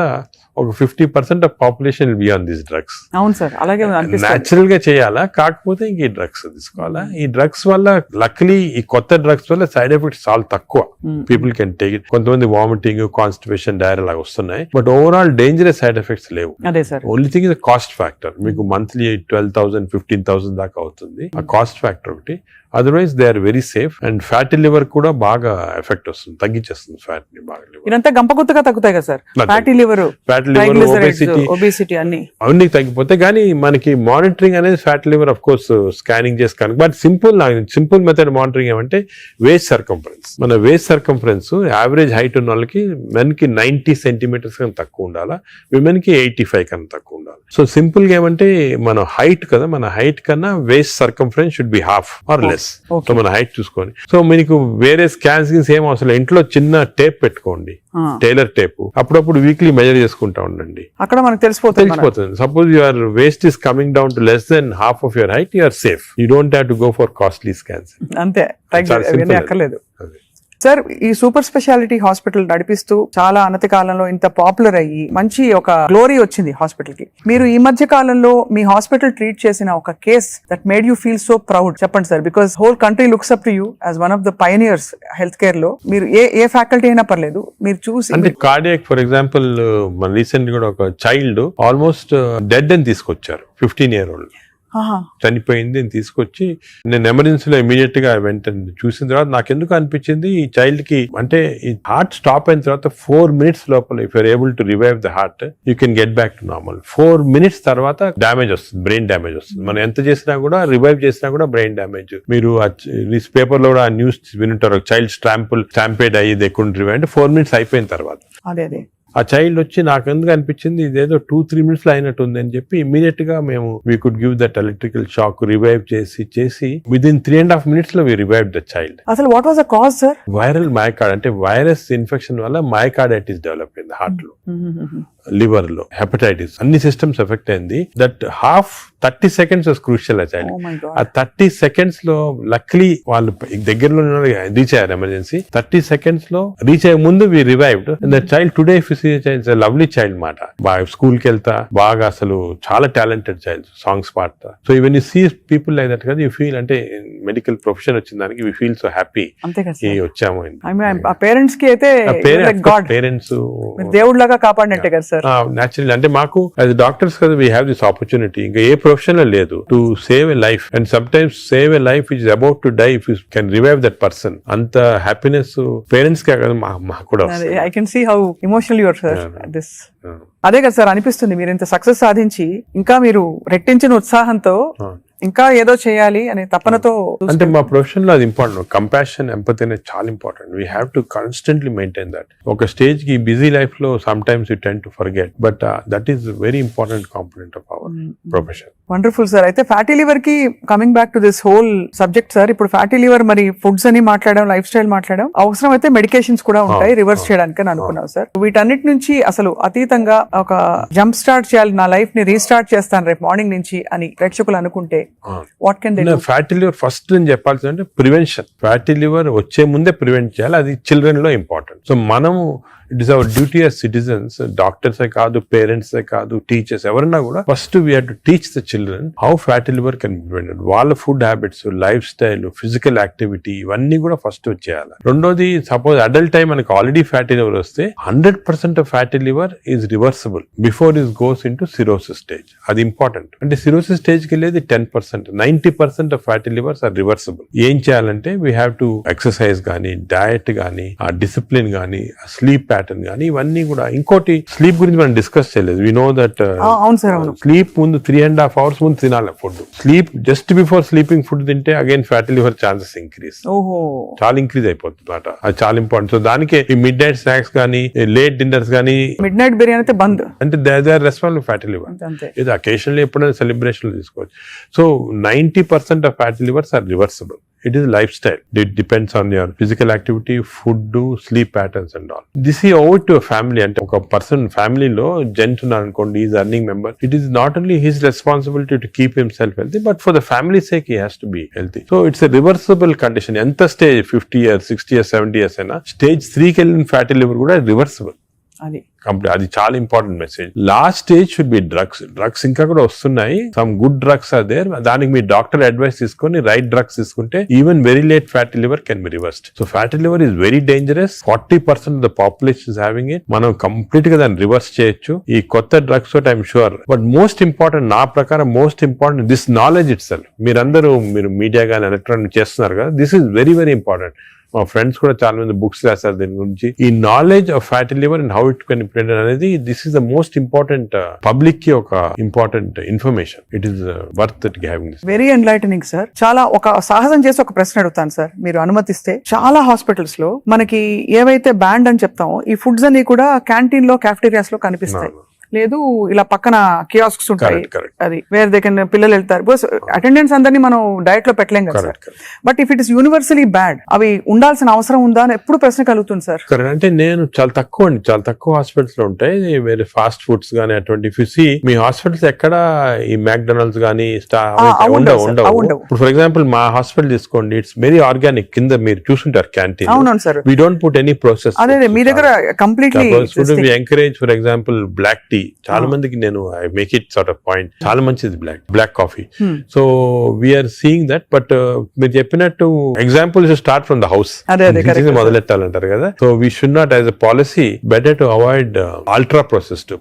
ఒక 50% of population will be on this drugs. అవును సార్, అలాగే న్యాచురల్ గా చేయాలా, కాకపోతే ఇంక ఈ డ్రగ్స్ తీసుకోవాలా. ఈ డ్రగ్స్ వల్ల లక్లీ ఈ కొత్త డ్రగ్స్ వల్ల సైడ్ ఎఫెక్ట్స్ చాలా తక్కువ, పీపుల్ కెన్ టేక్ ఇట్. కొంతమంది వామిటింగ్, కాన్స్టిపేషన్, డైరియా లాగా వస్తున్నాయి, but overall dangerous side effects లేవు. Only thing is cost factor. మీకు మంత్లీ 12,000 15,000 దాకా అవుతుంది, ఆ కాస్ట్ ఫ్యాక్టర్ ఒకటి. Otherwise they are very safe. And fatty liver కూడా బాగా ఎఫెక్ట్ వస్తుంది, తగ్గించేస్తుంది ఫ్యాట్ ని బాగా. ఇదంతా గంపగుత్తగా తగ్గుతాయి కదా సార్, ఫ్యాటీ లివర్, ఒబేసిటీ అన్ని తగ్గిపోతాయి. కానీ మనకి మానిటరింగ్ అనేది fatty liver of course scanning చేసి కనుక. బట్ సింపుల్ మెథడ్ మానిటరింగ్ ఏమంటే వేస్ట్ సర్కంఫరెన్స్. మన వేస్ట్ సర్కంఫరెన్స్ యావరేజ్ హైట్ ఉన్న వాళ్ళకి మెన్ కి 90 centimeters కన్నా తక్కువ ఉండాలా, విమెన్ కి 85 కన్నా తక్కువ ఉండాలి. సో సింపుల్ గా ఏమంటే మన హైట్ కదా, మన హైట్ కన్నా waist circumference should be half or less. So మన హైట్ చూసుకొని. సో మీకు వేరే స్కాన్స్ ఏం అవసరం, ఇంట్లో చిన్న టేప్ పెట్టుకోండి, టైలర్ టేప్, అప్పుడప్పుడు వీక్లీ మెజర్ చేసుకుంటా ఉండండి, అక్కడ మనకు తెలిసిపోతుంది. Suppose your waist is coming down to less then half of your height, you are safe. You don't have to go for costly scans. అంతే, అక్కర్లేదు. సార్, ఈ సూపర్ స్పెషాలిటీ హాస్పిటల్ నడిపిస్తూ చాలా అనతి కాలంలో ఇంత పాపులర్ అయ్యి మంచి ఒక గ్లోరీ వచ్చింది హాస్పిటల్ కి. మీరు ఈ మధ్య కాలంలో మీ హాస్పిటల్ ట్రీట్ చేసిన ఒక case that made you feel so proud చెప్పండి sir, because whole country looks up to you as one of the pioneers health care లో. మీరు ఏ ఫ్యాకల్టీ అయినా పర్లేదు, మీరు చూసి. అంటే కార్డియాక్ ఫర్ ఎగ్జాంపుల్, మన రీసెంట్ కూడా ఒక చైల్డ్ ఆల్మోస్ట్ డెడ్ అని తీసుకొచ్చారు, 15-year-old చనిపోయింది అని తీసుకొచ్చి, నేను ఎమర్జెన్సీలో ఇమీడియట్ గా వెంటనే చూసిన తర్వాత నాకు ఎందుకు అనిపించింది, ఈ చైల్డ్ కి అంటే ఈ హార్ట్ స్టాప్ అయిన తర్వాత 4 minutes లోపల if you're able to revive the heart, you can get back to normal. 4 minutes తర్వాత డ్యామేజ్ వస్తుంది, బ్రెయిన్ డ్యామేజ్ వస్తుంది. మనం ఎంత చేసినా కూడా, రివైవ్ చేసినా కూడా బ్రెయిన్ డ్యామేజ్. మీరు పేపర్ లో కూడా న్యూస్ వినుంటారు, చైల్డ్ స్టాంపేడ్ అయ్యి దే కుడెంట్ రివైవ్ అంటే 4 minutes అయిపోయిన తర్వాత. అదే ఆ చైల్డ్ వచ్చి నాకు ఎందుకు అనిపించింది ఇదేదో 2-3 minutes లో అయినట్టు ఉంది అని చెప్పి ఇమీడియట్ గా మేము we could give that electrical shock, revive చేసి విదిన్ 3.5 minutes లో వి రివైవ్ ద చైల్డ్. అసలు what was the cause sir? Viral myocard, అంటే వైరస్ ఇన్ఫెక్షన్ వల్ల మయోకార్డైటిస్ డెవలప్ అయింది హార్ట్ లో, లివర్ లో, హెపటైటిస్, అన్ని సిస్టమ్స్ ఎఫెక్ట్ అయింది. దట్ 30 seconds వాస్ క్రూషియల్ ఆ చైల్డ్. ఆ 30 seconds లో లక్లీ వాళ్ళు దగ్గరలో రీచ్ అయ్యారు ఎమర్జెన్సీ. 30 seconds లో రీచ్ అయ్యే ముందు we revived. That child today lovely child మాట, బాగా స్కూల్ కి వెళ్తా, బాగా అసలు చాలా టాలెంటెడ్ చైల్డ్, సాంగ్స్ పాడతా. So even you see people like that కదా, యూ ఫీల్ అంటే మెడికల్ ప్రొఫెషన్ వచ్చిన దానికి వి ఫీల్ సో హ్యాపీ వచ్చాము. పేరెంట్స్ కి అయితే పేరెంట్స్ దేవుడిలాగా కాపాడినట్టే కదా సార్. న్యాచురల్ అంటే మాకు యాజ్ డాక్టర్స్ కదా వీ హ్యావ్ దిస్ ఆపర్చునిటీ, ఇంకా ఏ ప్రొఫెషన్ లో లేదు, to save a life. And sometimes save a life is about to die if you can revive that person. అంత హ్యాపీనెస్ పేరెంట్స్ కే కదా మాకు కూడా. I can see how emotional you are sir this. అదే కదా sir అనిపిస్తుంది, మీరు ఇంత సక్సెస్ సాధించి ఇంకా మీరు రెట్టించిన ఉత్సాహంతో ఇంకా ఏదో చేయాలి అనే తపనతో. అంటే మా ప్రొఫెషన్ లో అది ఇంపార్టెంట్, కంపాషన్, ఎంపతి అనేది చాలా important. We have to constantly maintain that. ఒక స్టేజ్ కి బిజీ లైఫ్ లో some times you tend to forget, but that is very important component of our profession. Wonderful sir. అయితే fatty liver కి coming back to this whole subject sir, ఇప్పుడు fatty liver మరి foods అని మాట్లాడడం, life style మాట్లాడడం, అవసరం అయితే medications కూడా ఉంటాయి రివర్స్ చేయడానికి అని అనుకున్నాం సార్. వీటన్నిటి నుంచి అసలు అతీతంగా ఒక జంప్ స్టార్ట్ చేయాలి, నా లైఫ్ ని రీస్టార్ట్ చేస్తాను రేపు మార్నింగ్ నుంచి అని ప్రేక్షకులు అనుకుంటే what can they do? Fatty liver first నేను చెప్పాల్సింది అంటే ప్రివెన్షన్. ఫ్యాటీ లివర్ వచ్చే ముందే ప్రివెంట్ చేయాలి, అది చిల్డ్రన్ లో ఇంపార్టెంట్. సో మనము it is our duty as citizens, డాక్టర్సే కాదు, పేరెంట్సే కాదు, టీచర్స్ ఎవరన్నా కూడా first we have to teach the children how fatty liver can be prevented. వాళ్ళ food habits, lifestyle, physical activity ఇవన్నీ కూడా ఫస్ట్ వచ్చేయాలి. రెండోది, సపోజ్ అడల్ట్ టైం మనకి ఆల్రెడీ ఫ్యాటీ లివర్ వస్తే 100% of fatty liver is reversible before is goes into cirrhosis stage. అది important. అంటే cirrhosis stage కి వెళ్ళేది 10%, 90% of fatty livers are reversible. ఏం చేయాలంటే వీ హ్యావ్ టు ఎక్సర్సైజ్ గానీ, డయట్ గానీ, ఆ డిసిప్లిన్ గానీ, స్లీప్ ప్యాటర్న్ కానీ, ఇవన్నీ కూడా. ఇంకోటి, స్లీప్ గురించి మనం డిస్కస్ చేయలేదు. వి నో దట్ స్లీప్ ముందు 3.5 hours ముందు తినాలి food. Sleep just before sleeping food తింటే again fatty liver chances increase, చాలా ఇంక్రీజ్ అయిపోతుంది అన్నమాట. అది చాలా ఇంపార్టెంట్. సో దానికి ఈ మిడ్ నైట్ స్నాక్స్ కానీ, లేట్ డిన్నర్స్ కానీ, మిడ్ నైట్ బిర్యానీ అయితే బంద్, అంటే they are responsible fatty liver. ఇది అకేషనల్లీ ఎప్పుడైనా సెలబ్రేషన్ తీసుకోవచ్చు. So 90% of fatty livers are reversible. It is lifestyle. It depends on your physical activity, food, sleep patterns and all. This is over to a family. And a person family lo gent unnarukondi, is earning member. It is not only his responsibility to keep himself healthy, but for the family's sake he has to be healthy. So it's a reversible condition. Enta stage 50 years, 60 years, 70 years aina stage 3 ki ellin fatty liver kuda reversible. అది చాలా important message. Last stage should be drugs ఇంకా కూడా వస్తున్నాయి. Some good drugs are there. దానికి మీ doctor advice తీసుకొని right drugs తీసుకుంటే even very late fatty liver can be reversed. So fatty liver is very dangerous. 40% of the population is having it. మనం complete గా దాన్ని రివర్స్ చేయొచ్చు ఈ కొత్త డ్రగ్స్ తోటి, I'm sure. But most important, నా ప్రకారం most important this knowledge it self. మీరు మీడియా కానీ ఎలక్ట్రానిక్ చేస్తున్నారు కదా, this is very very important. మా ఫ్రెండ్స్ కూడా చాలా మంది బుక్స్ రాశారు దీని గురించి. ఈ knowledge of fatty liver and how it can be prevented అనేది, this is the most important public కి ఒక important information. It is worth it having this. Very enlightening sir. చాలా ఒక సాహసం చేసి ఒక ప్రశ్న అడుగుతాను సార్, మీరు అనుమతిస్తే. చాలా హాస్పిటల్స్ లో మనకి ఏవైతే బ్యాండ్ అని చెప్తామో ఈ ఫుడ్స్ అన్ని కూడా క్యాంటీన్ లో, క్యాఫ్టేరియాస్ లో కనిపిస్తాయి. లేదు ఇలా పక్కన కియాస్క్స్ ఉంటాయి, Correct. అది వేర్ దే కెన్ పిల్లలు వెళ్తారు. బికాస్ అటెండెన్స్ అందరినీ మనం డైట్ లో పెట్టలేం కదా sir. But if it is universally bad, అవి ఉండాల్సిన అవసరం ఉందా అని ఎప్పుడు ప్రశ్న కలుగుతుంది సార్. కరెక్ట్. అంటే నేను చాలా తక్కువ హాస్పిటల్స్ లో ఉంటాయి వేరే ఫాస్ట్ ఫుడ్స్ గానీ అటువంటి. ఇఫ్ యు సీ మీ హాస్పిటల్స్ ఎక్కడ ఈ మ్యాక్డొనాల్డ్స్ గానీ ఉండవు. ఇప్పుడు ఫర్ ఎగ్జాంపుల్ మా హాస్పిటల్ తీసుకోండి, ఇట్స్ వెరీ ఆర్గానిక్. కింద మీరు చూసుంటారు క్యాంటీన్. అవును sir. We don't put any process. అదే మీ దగ్గర completely encourage. For example black tea, చాలా మందికి నేను I make it sort of point, చాలా మంచిది black coffee. So we're seeing that. But మీరు చెప్పినట్టు example start from the house మొదలెట్టాలంటారు కదా. So we should not as a policy better to avoid ultra processed.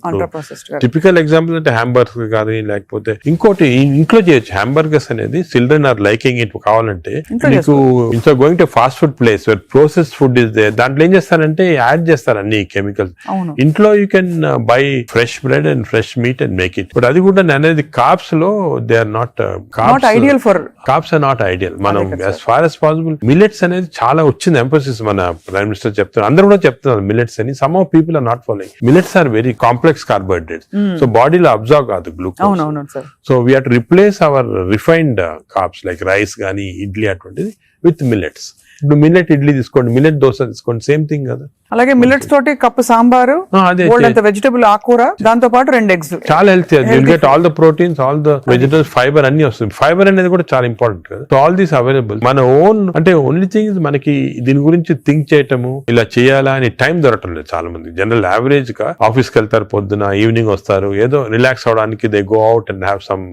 Typical example అంటే hamburger కానీ లేకపోతే ఇంకోటి ఇంట్లో చేయొచ్చు. హ్యాంబర్గర్స్ అనేది చిల్డ్రన్ ఆర్ లైకింగ్ ఇట్. కావాలంటే మీకు ఇంట్లో going to fast food place where processed food is there, దాంట్లో ఏం చేస్తారంటే యాడ్ చేస్తారు అన్ని కెమికల్స్. ఇంట్లో you can buy fresh bread and fresh meat and make it. But అది కూడా అనేది కార్బ్స్ లో they are not ideal for carbs are not ideal. మనం as far as possible millets అనేది చాలా వచ్చింది ఎంఫోసిస్. మన ప్రైమ్ మినిస్టర్ చెప్తున్నారు, అందరూ కూడా చెప్తున్నారు మిల్లెట్స్ అని. Some of people are not following. Millets are very complex carbohydrates. So బాడీలో అబ్జర్వ్ కాదు glucose. So we have to replace our refined carbs like rice కానీ ఇడ్లీ అటువంటిది విత్ మిల్లెట్స్. ఇప్పుడు మిల్లెట్ ఇడ్లీ తీసుకోండి, మిల్లెట్ దోశ తీసుకోండి, సేమ్ థింగ్ కదా. అలాగే మిల్లెట్స్ తోటి కప్పు సాంబారు, వెజిటబుల్ ఆకుకూర, దాంతో పాటు 2 eggs. చాలా healthy. You'll get all the proteins, all the vegetables, fibre అన్ని వస్తుంది. ఫైబర్ అనేది కూడా చాలా ఇంపార్టెంట్ కదా. So all these available. మన ఓన్ అంటే ఓన్లీ థింగ్ మనకి దీని గురించి థింక్ చేయటము, ఇలా చేయాలా అని టైం దొరకటం లేదు చాలా మంది. జనరల్ యావరేజ్ గా ఆఫీస్ కి వెళ్తారు, పొద్దున ఈవినింగ్ వస్తారు, ఏదో రిలాక్స్ అవడానికి they go out and have some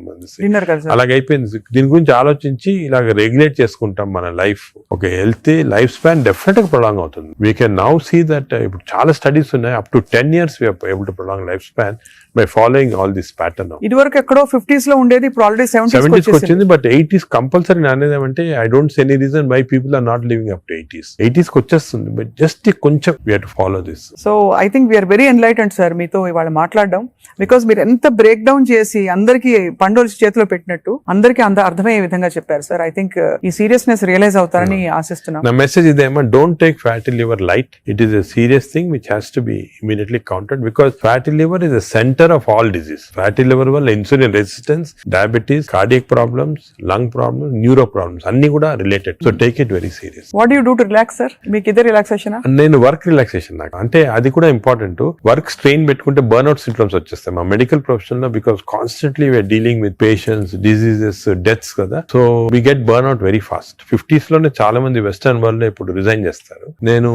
dinner. అలాగే అయిపోయింది. దీని గురించి ఆలోచించి ఇలాగ రెగ్యులేట్ చేసుకుంటాం మన లైఫ్. ఒక హెల్తీ లైఫ్ స్పాన్ డెఫినెట్ గా ప్రొలాంగ్ అవుతుంది. We can now see that ఇప్పుడు చాలా స్టడీస్ ఉన్నాయి, up to 10 years we are able to prolong life span by following all this pattern. ఇది వరకు ఎక్కడో 50s లో ఉండేది, ఇప్పుడు ఆల్రెడీ 70s వచ్చింది. బట్ 80s కంపల్సరీ అనేది ఏమంటే I don't see any reason why people are not living up to 80s కి వచ్చేస్తుంది. బట్ జస్ట్ కొంచెం we have to follow this. So I think we are very enlightened sir మీతో ఇవాళ మాట్లాడడం. Because మీరు ఎంత బ్రేక్ డౌన్ చేసి అందరికి పండుగలు చేతిలో పెట్టినట్టు అందరికి అర్థమయ్యే విధంగా చెప్పారు సార్. ఐ థింక్ ఈ సీరియస్నెస్ రియలైజ్ అవుతారని ఆశిస్తున్నాం. నా మెసేజ్ ఇదేమో, don't take fatty liver light. It is a serious thing which has to be immediately counted, because fatty liver is the center of all disease. Fatty liver వల్ల insulin resistance, diabetes, cardiac problems, lung problems, neuro problems అన్ని కూడా related. So take it very serious. What do you do to relax sir? మీకు ఇదే relaxation? నేను work relaxation. నాకు అంటే అది కూడా ఇంపార్టెంట్. వర్క్ స్ట్రెయిన్ పెట్టుకుంటే బర్న్అవుట్ సింప్టమ్స్ వచ్చేస్తాయి మా మెడికల్ ప్రొఫెషన్ లో. Because constantly we're dealing with patients, diseases, deaths కదా. So we get burnout very fast. 50s లోనే చాలా మంది వెస్టర్న్ వరల్డ్ లో ఇప్పుడు రిజైన్ చేస్తారు. నేను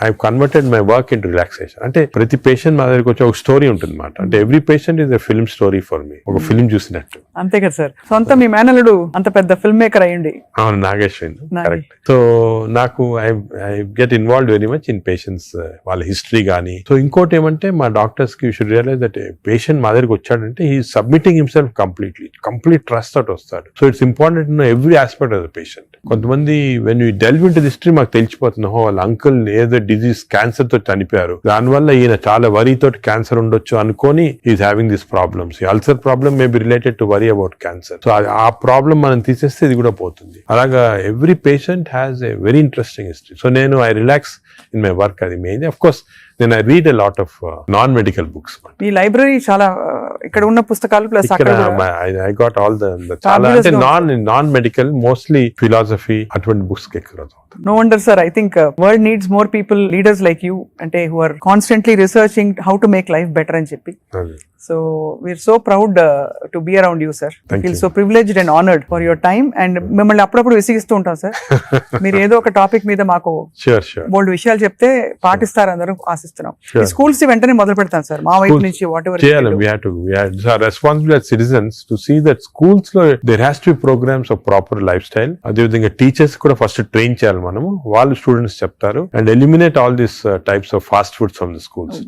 I converted my work into relaxation. అంటే ప్రతి పేషెంట్ మా దగ్గరికి వచ్చి ఒక స్టోరీ ఉంటుంది అన్నమాట. అంటే every patient is a film story for me. ఒక ఫిల్మ్ చూసినట్టు. అంతే కదా సార్. సొంత మీ మేనల్లుడు అంత పెద్ద ఫిల్మ్ మేకర్ అయ్యండి. అవును, నాగేశ్వరి. కరెక్ట్. సో నాకు I get involved very much in patients, వాళ్ళ హిస్టరీ కానీ. సో ఇంకోటి ఏమంటే మా డాక్టర్స్ కి you should realise that patient మా దగ్గరికి వచ్చాడంటే he submitting himself complete trust తోటి వస్తాడు. So it's important know every aspect of the patient. కొంతమంది when you delve into the history మాకు తెలిసిపోతుంది, వాళ్ళ అంకుల్ ఏదో డిజీజ్ క్యాన్సర్ తో చనిపోయారు, దానివల్ల ఈయన చాలా వరీ తోటి క్యాన్సర్ ఉండొచ్చు అనుకొని ఈజ్ హ్యావింగ్ దిస్ ప్రాబ్లమ్స్. ఈ ulcer problem may be related to worry about cancer. So ఆ ప్రాబ్లమ్ మనం తీసేస్తే ఇది కూడా పోతుంది. అలాగా every patient has a very interesting history. So నేను I relax in my work. అది main. Of course then I read a lot of non-medical books. మీ లైబ్రరీ చాలా ఇక్కడ ఉన్న పుస్తకాలు plus I got all the చాలా అంటే non-medical mostly philosophy అటువంటి బుక్స్ ఎక్కువ. No wonder sir, I think world needs more people, leaders like you, అంటే who are constantly researching how to make life better అని చెప్పి. So we're so proud to be around you sir. I feel so privileged and honored for your time, and మిమ్మల్ని అప్పుడప్పుడు విసిగిస్తూ ఉంటాం sir. మీరు ఏదో ఒక topic మీద మాకు బోల్డ్ విషయాలు చెప్తే పాటిస్తారు అందరూ ఆశిస్తున్నాం. ఈ స్కూల్స్ వెంటనే మొదలు పెడతాం సార్ మా వైపు నుంచి. What ever we are responsible as citizens to see that schools లో there has to be programs of proper lifestyle. అదే విధంగా టీచర్స్ కూడా ఫస్ట్ ట్రైన్ చేయాలి మనము. వాళ్ళు స్టూడెంట్స్ చెప్తారు. And eliminate all this types of fast foods from the schools.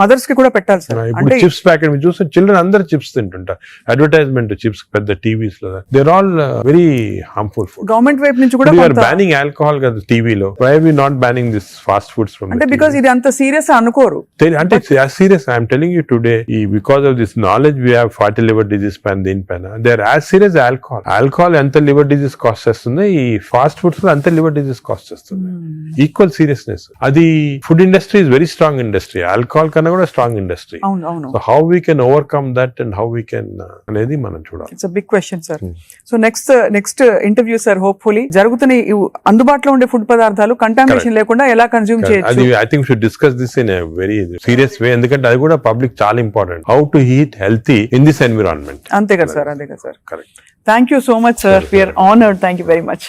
Mothers కి కూడా పెట్టాలి సార్. ఇప్పుడు చిప్స్ ప్యాకెట్ చూస్తే చిల్డ్రన్ అందరు చిప్స్ తింటుంటారు. అడ్వర్టైజ్మెంట్ చిప్స్ పెద్ద టీవీస్ లో there all very harmful food. Government వైపు నుంచి కూడా బ్యానింగ్ ఆల్కహాల్ కదా టీవీలో. Why are we not banning this fast foods from? అంటే బికాజ్ ఇది అంత సీరియస్ అనుకోరు. అంటే as serious I'm telling you today, because of this knowledge we have fatty liver disease దీనిపైన they are as serious as alcohol ఎంత liver disease cause చేస్తుంది, ఈ fast foods అంత లివర్ డిజీజ్ కాస్ట్ చేస్తుంది. Equal seriousness. అది food industry is very strong industry, alcohol కన్నా కూడా strong industry. So how we can overcome that and how we can అనేది మనం చూడాలి. It's big question sir. So next interview sir, hopefully జరుగుతున్న ఈ అందుబాటులో ఉండే ఫుడ్ పదార్థాలు కంటామినేషన్ లేకుండా ఎలా కన్జ్యూమ్ చేయొచ్చు. అది I think should discuss this in a very serious way, ఎందుకంటే అది కూడా పబ్లిక్ చాలా important. How to eat healthy in this environment. అంతే కదా సార్, అంతే కదా sir. Correct. Thank you so much sir, we are honoured. Thank you very much.